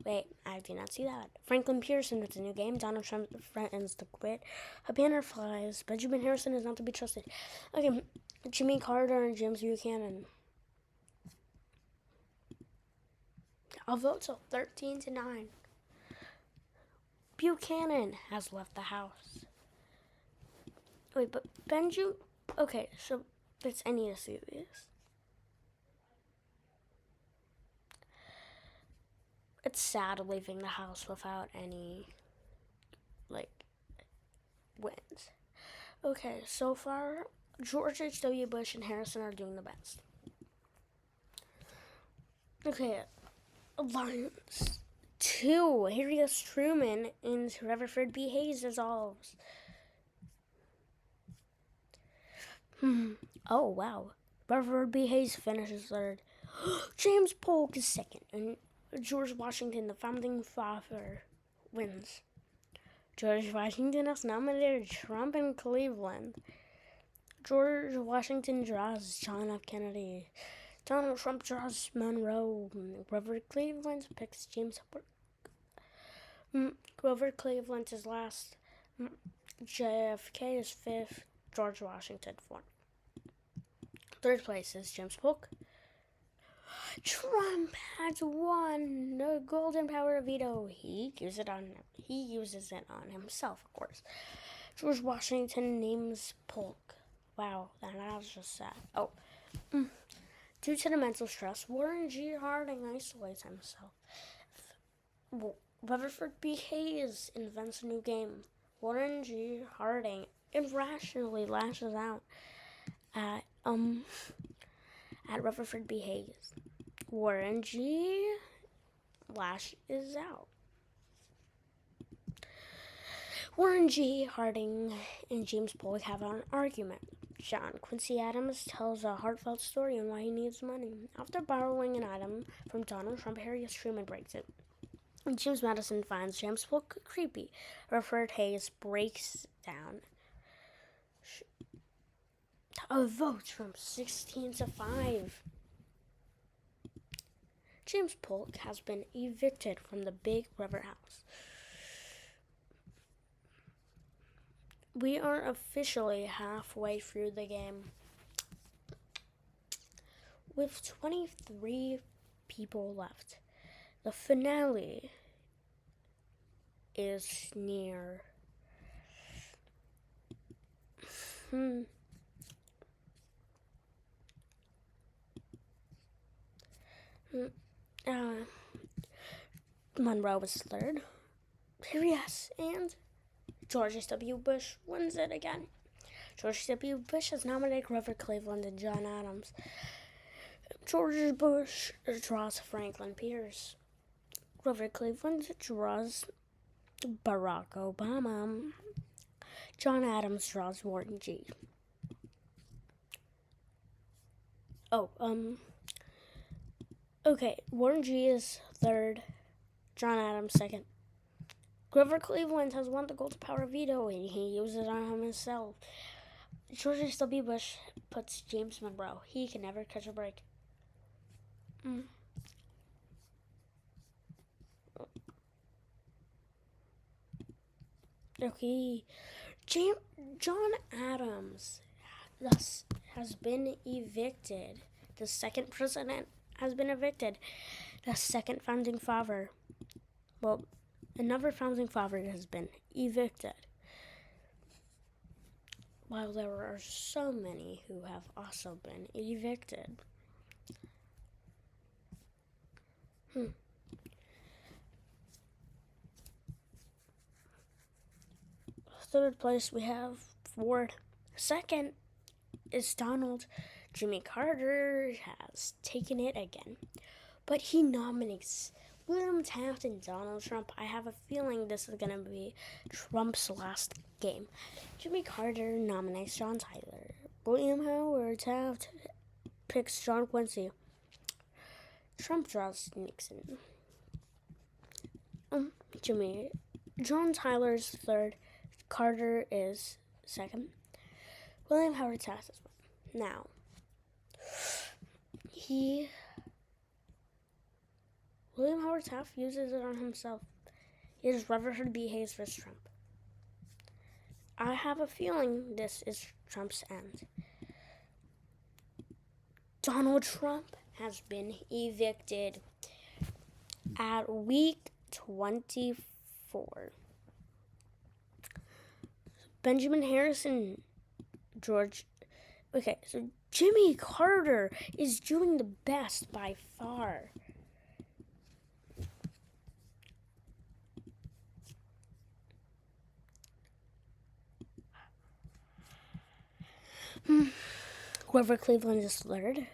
Wait, I do not see that. Franklin Pearson with a new game. Donald Trump threatens to quit. A banner flies. Benjamin Harrison is not to be trusted. Okay, Jimmy Carter and James Buchanan. I'll vote so 13-9. Buchanan has left the House. Wait, but okay, so it's any of these. It's sad leaving the House without any, wins. Okay, so far, George H.W. Bush and Harrison are doing the best. Okay, Alliance 2, Harry S. Truman and Rutherford B. Hayes dissolves. Oh, wow. Rutherford B. Hayes finishes third. James Polk is second, and George Washington, the founding father, wins. George Washington has nominated Trump in Cleveland. George Washington draws John F. Kennedy. Donald Trump draws Monroe. Grover Cleveland picks James Polk. Grover Cleveland is last. JFK is fifth. George Washington fourth. Third place is James Polk. Trump has won the golden power of veto. He uses it on himself, of course. George Washington names Polk. Wow, that was just sad. Oh, due to the mental stress, Warren G. Harding isolates himself. Rutherford B. Hayes invents a new game. Warren G. Harding irrationally lashes out at Rutherford B. Hayes. Warren G. lashes out. Warren G. Harding and James Polk have an argument. John Quincy Adams tells a heartfelt story on why he needs money. After borrowing an item from Donald Trump, Harry S. Truman breaks it. And James Madison finds James Polk creepy. Rutherford Hayes breaks down. A vote from 16-5. James Polk has been evicted from the Big River House. We are officially halfway through the game. With 23 people left, the finale is near. Monroe was third. Yes, and George W. Bush wins it again. George W. Bush has nominated Grover Cleveland and John Adams. George Bush draws Franklin Pierce. Grover Cleveland draws Barack Obama. John Adams draws Warren G. Okay, Warren G is third. John Adams second. Grover Cleveland has won the golden power veto, and he uses it on himself. George W. Bush puts James Monroe. He can never catch a break. Okay, John Adams thus has been evicted. The second president has been evicted. The second founding father. Well, another founding father has been evicted. While there are so many who have also been evicted. Third place we have Ford. Second is Donald. Jimmy Carter has taken it again. But he nominates William Taft and Donald Trump. I have a feeling this is going to be Trump's last game. Jimmy Carter nominates John Tyler. William Howard Taft picks John Quincy. Trump draws Nixon. John Tyler's third. Carter is second. William Howard Taft is one. Now, William Howard Taft uses it on himself. He is Rutherford B. Hayes versus Trump. I have a feeling this is Trump's end. Donald Trump has been evicted at week 24. Benjamin Harrison, so Jimmy Carter is doing the best by far. Grover Cleveland is third.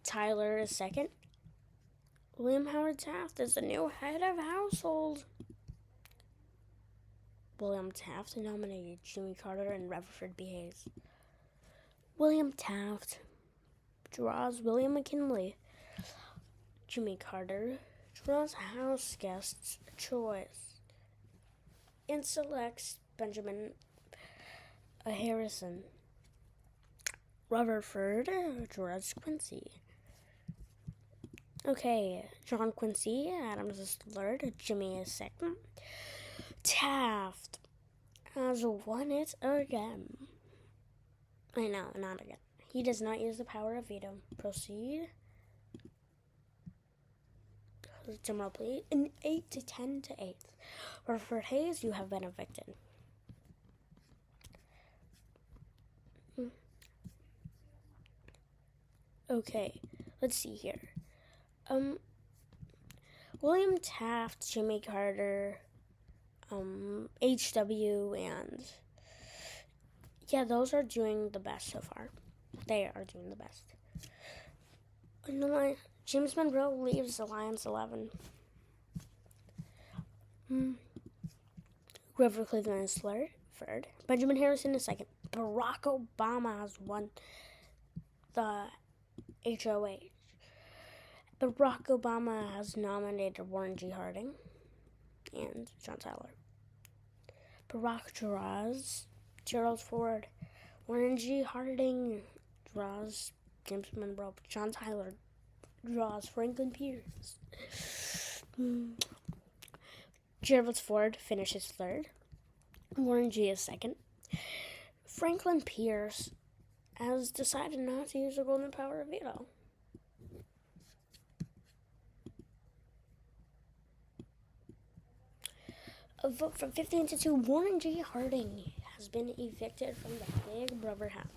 Tyler is second. William Howard Taft is the new head of household. William Taft nominated Jimmy Carter and Rutherford B. Hayes. William Taft draws William McKinley. Jimmy Carter draws House guest's choice and selects Benjamin Harrison. Rutherford draws Quincy. Okay, John Quincy Adams is third. Jimmy is second. Taft has won it again. I know, not again. He does not use the power of veto. Proceed. Drum please. An 8 to 10 to 8. Rutherford Hayes, you have been evicted. Okay, let's see here. William Taft, Jimmy Carter, HW, and those are doing the best so far. They are doing the best. James Monroe leaves Alliance 11. Grover Cleveland is third. Benjamin Harrison is second. Barack Obama has won the HOH. Barack Obama has nominated Warren G. Harding and John Tyler. Barack draws Gerald Ford. Warren G. Harding draws James Monroe. John Tyler draws Franklin Pierce. Gerald Ford finishes third. Warren G. is second. Franklin Pierce has decided not to use the golden power of veto. A vote from 15 to 2. Warren G. Harding has been evicted from the Big Brother house.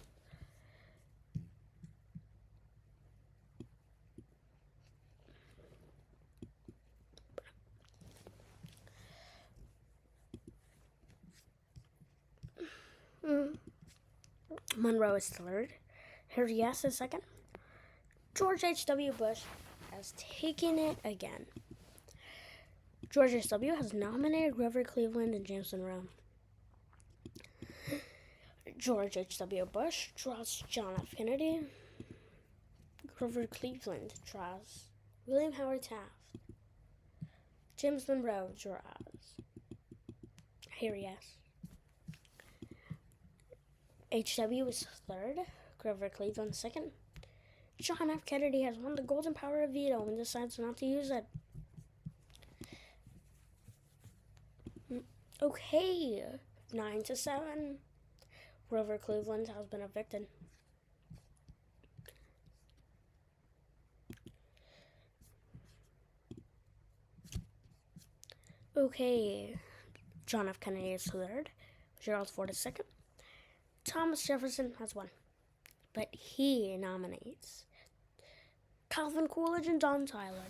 Monroe is third. Harry Yes is second. George H.W. Bush has taken it again. George H.W. has nominated Grover Cleveland and James Monroe. George H.W. Bush draws John F. Kennedy. Grover Cleveland draws William Howard Taft. James Monroe draws Harry S. H.W. is third. Grover Cleveland second. John F. Kennedy has won the golden power of veto and decides not to use it. Okay, 9 to 7. Grover Cleveland has been evicted. Okay, John F. Kennedy is third. Gerald Ford is second. Thomas Jefferson has won, but he nominates Calvin Coolidge and John Tyler.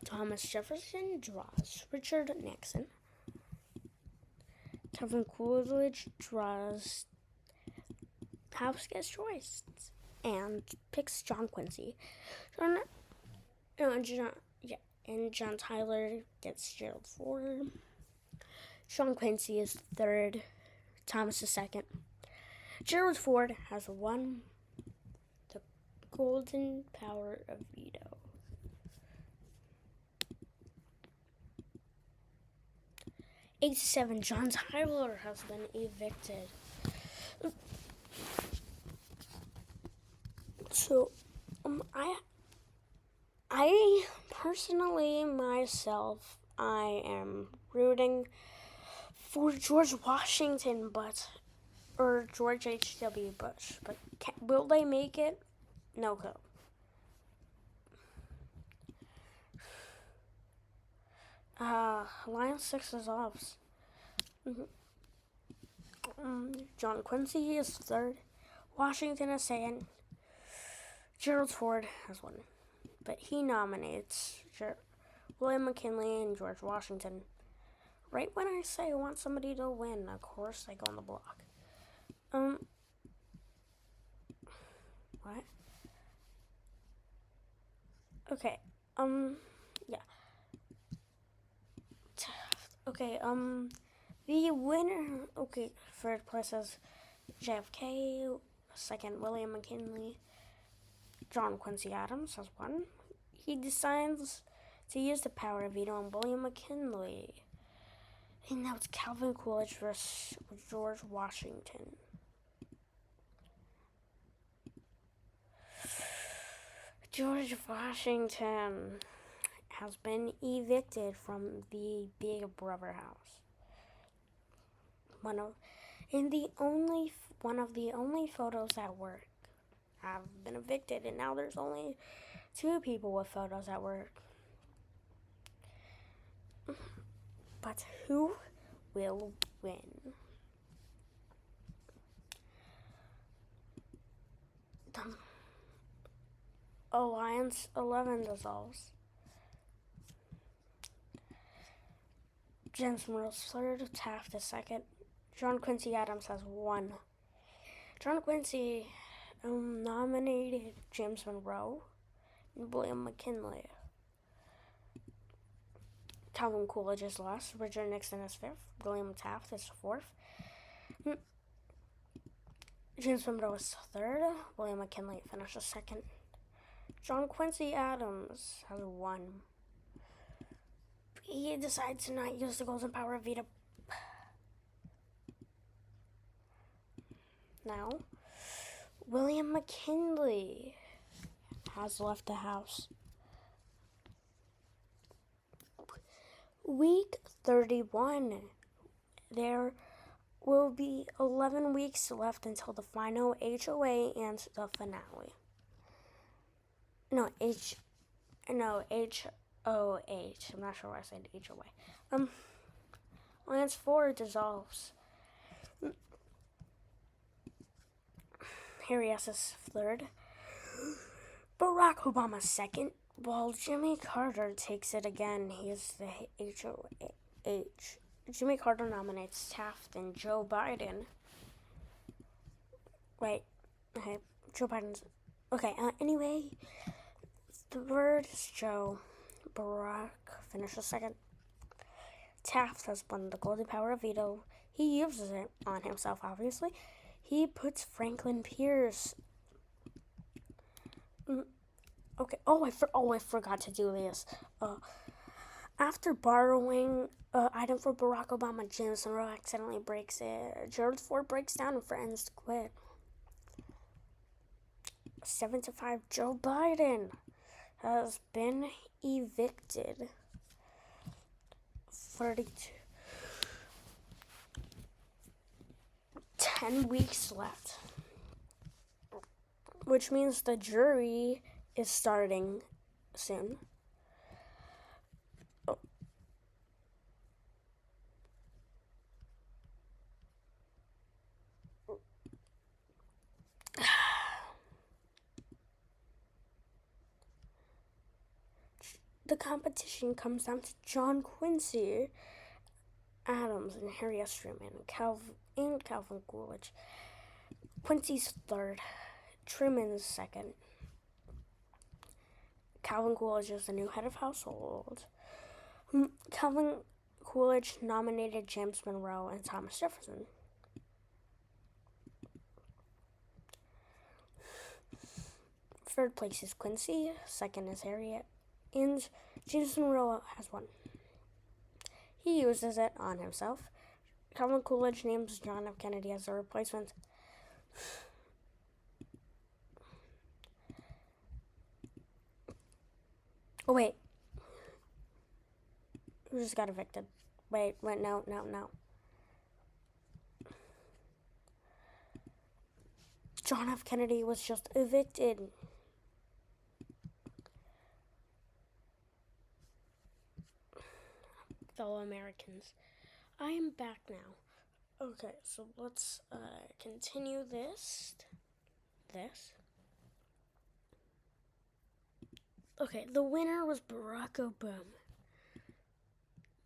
Thomas Jefferson draws Richard Nixon. Calvin Coolidge draws House Guest Choice. and picks John Quincy. John, John, yeah, and John Tyler gets Gerald Ford. John Quincy is third. Thomas is second. Gerald Ford has won the Golden Power of Veto. 8-7, John Tyler has been evicted. So, I personally myself, I am rooting for George Washington, or George H.W. Bush, but will they make it? No go. Alliance 6 dissolves. John Quincy is third. Washington is second. Gerald Ford has won, but he nominates William McKinley and George Washington. Right when I say I want somebody to win, of course I go on the block. What? Okay, yeah. Okay, the winner, okay, third place is JFK, second William McKinley. John Quincy Adams has won. He decides to use the power of veto on William McKinley. And now it's Calvin Coolidge versus George Washington. George Washington has been evicted from the Big Brother house. One of the only photos at work have been evicted, and now there's only 2 people with photos at work. But who will win? Alliance 11 dissolves. James Monroe's third, Taft is second. John Quincy Adams has won. John Quincy nominated James Monroe and William McKinley. Calvin Coolidge is last. Richard Nixon is fifth. William Taft is fourth. James Monroe is third. William McKinley finishes second. John Quincy Adams has won. He decides to not use the Golden Power of Veto. Now, William McKinley has left the house. Week 31. There will be 11 weeks left until the final HOA and the finale. HOH. I'm not sure why I said HOA. Alliance 4 dissolves. Harry S. is third. Barack Obama second. While Jimmy Carter takes it again. He is the HOH. Jimmy Carter nominates Taft and Joe Biden. Wait. Okay. Joe Biden's... Okay, anyway. Third is Joe. Barack finishes second. Taft has won the Golden Power of Veto. He uses it on himself, obviously. He puts Franklin Pierce. Okay. I forgot to do this. After borrowing an item for Barack Obama, James Monroe accidentally breaks it. Gerald Ford breaks down and threatens to quit. 7-5, Joe Biden has been evicted. 32. 10 weeks left, which means the jury is starting soon. The competition comes down to John Quincy Adams and Harry S. Truman and Calvin Coolidge. Quincy's third. Truman's second. Calvin Coolidge is the new head of household. Calvin Coolidge nominated James Monroe and Thomas Jefferson. Third place is Quincy, second is Harriet, and James Monroe has one. He uses it on himself. Calvin Coolidge names John F. Kennedy as the replacement. Oh, wait. Who just got evicted? Wait, no. John F. Kennedy was just evicted. Fellow Americans, I am back now. Okay, so let's continue this. Okay, the winner was Barack Obama.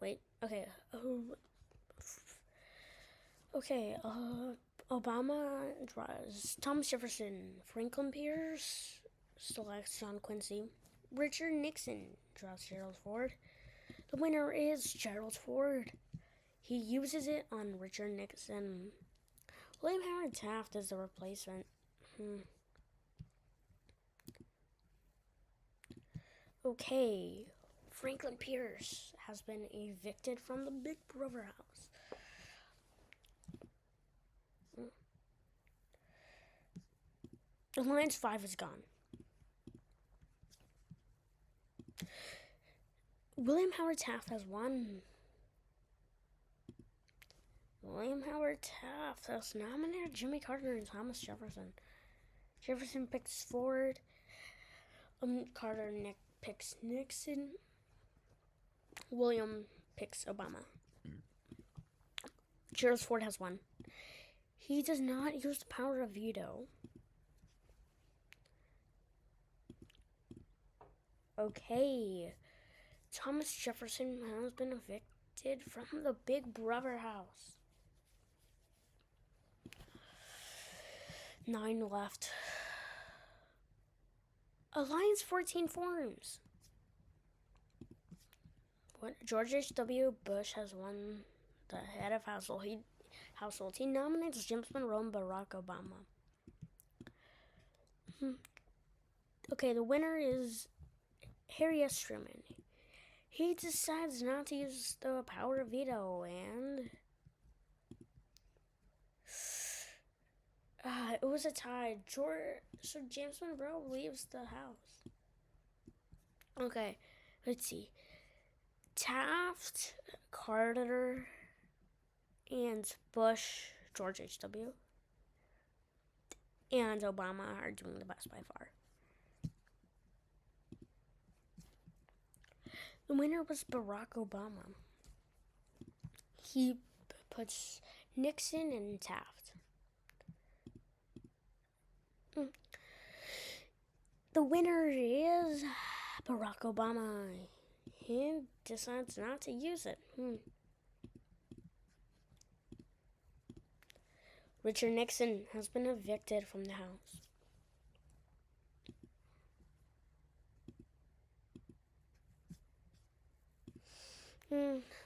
Wait, okay. Obama draws Thomas Jefferson. Franklin Pierce selects John Quincy. Richard Nixon draws Gerald Ford. The winner is Gerald Ford. He uses it on Richard Nixon. William Howard Taft is the replacement. Okay, Franklin Pierce has been evicted from the Big Brother house. Alliance 5 is gone. William Howard Taft has won. William Howard Taft has nominated Jimmy Carter and Thomas Jefferson. Jefferson picks Ford. Carter picks Nixon. William picks Obama. Gerald Ford has won. He does not use the power of veto. Okay. Thomas Jefferson has been evicted from the Big Brother house. 9 left. Alliance 14 forms. George H.W. Bush has won the head of household. He nominates James Monroe and Barack Obama. Okay, the winner is Harry S. Truman. He decides not to use the power of veto, and it was a tie. So James Monroe leaves the house. Okay, let's see. Taft, Carter, and Bush, George H.W., and Obama are doing the best by far. The winner was Barack Obama. He puts Nixon and Taft. The winner is Barack Obama. He decides not to use it. Richard Nixon has been evicted from the house.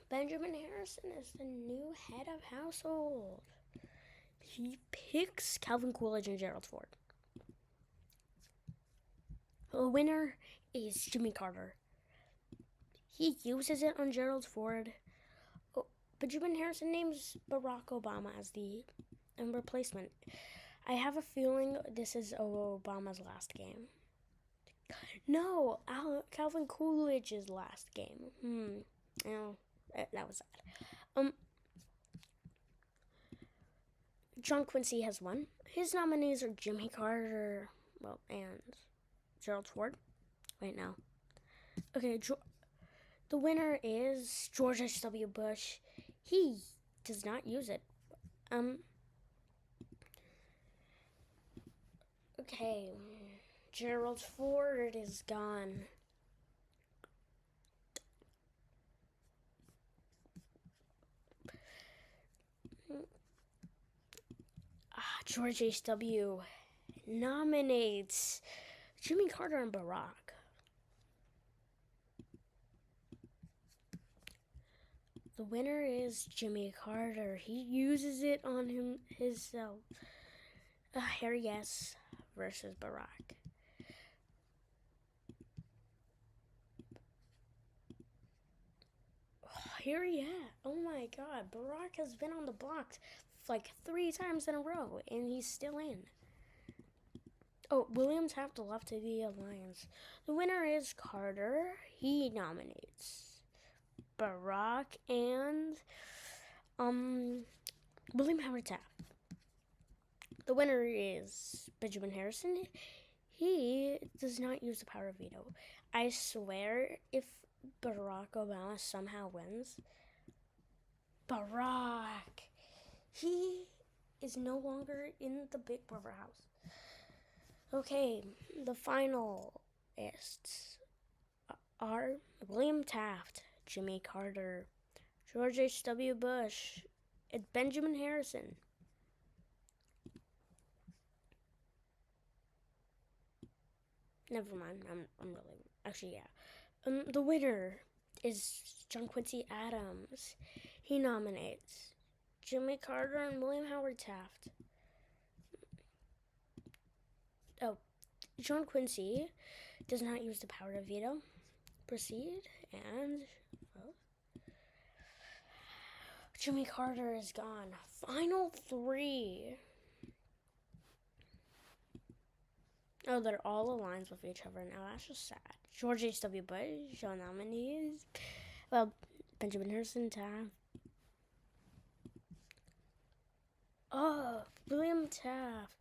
Benjamin Harrison is the new head of household. He picks Calvin Coolidge and Gerald Ford. The winner is Jimmy Carter. He uses it on Gerald Ford. Benjamin Harrison names Barack Obama as the replacement. I have a feeling this is Obama's last game. No, Calvin Coolidge's last game. Oh, that was sad. John Quincy has won. His nominees are Jimmy Carter, and Gerald Ford. Wait, no. Okay, the winner is George H.W. Bush. He does not use it. Okay, Gerald Ford is gone. George H.W. nominates Jimmy Carter and Barack. The winner is Jimmy Carter. He uses it on himself. Harry S. versus Barack. Harry S. Oh my God, Barack has been on the block like 3 times in a row, and he's still in. Oh, William Taft left to the Alliance. The winner is Carter. He nominates Barack and William Howard Taft. The winner is Benjamin Harrison. He does not use the power of veto. I swear, if Barack Obama somehow wins, Barack, he is no longer in the Big Brother house. Okay, the finalists are William Taft, Jimmy Carter, George H.W. Bush, and Benjamin Harrison. Never mind. I'm really actually yeah. The winner is John Quincy Adams. He nominates Jimmy Carter and William Howard Taft. Oh, John Quincy does not use the power of veto. Proceed and vote. Jimmy Carter is gone. Final 3. Oh, they're all aligned with each other now. That's just sad. George H.W. Bush, your nominees. Well, Benjamin Harrison, Taft. Oh, William Taft.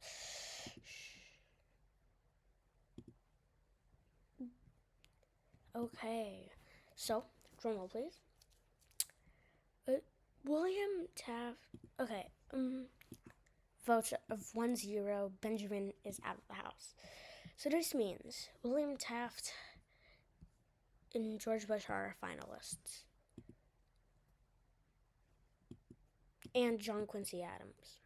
Okay, so, drumroll please. William Taft. Okay, votes of 1-0. Benjamin is out of the house. So this means William Taft and George Bush are finalists. And John Quincy Adams.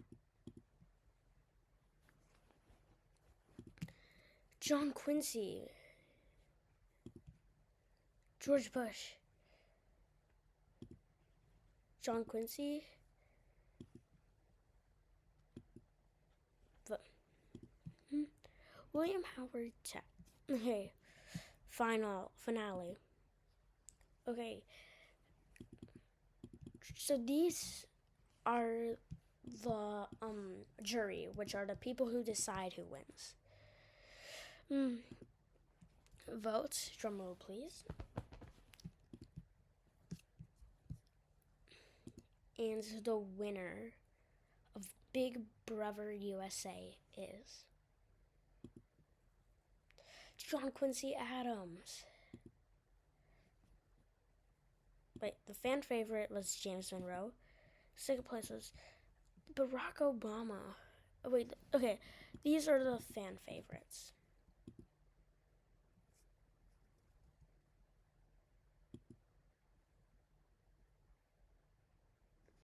John Quincy. George Bush. John Quincy. William Howard Taft. Okay. Finale. Okay. So these are the jury, which are the people who decide who wins. Votes. Drumroll, please. And the winner of Big Brother USA is John Quincy Adams. Wait, the fan favorite was James Monroe. Second place was Barack Obama. Oh, wait, okay. These are the fan favorites.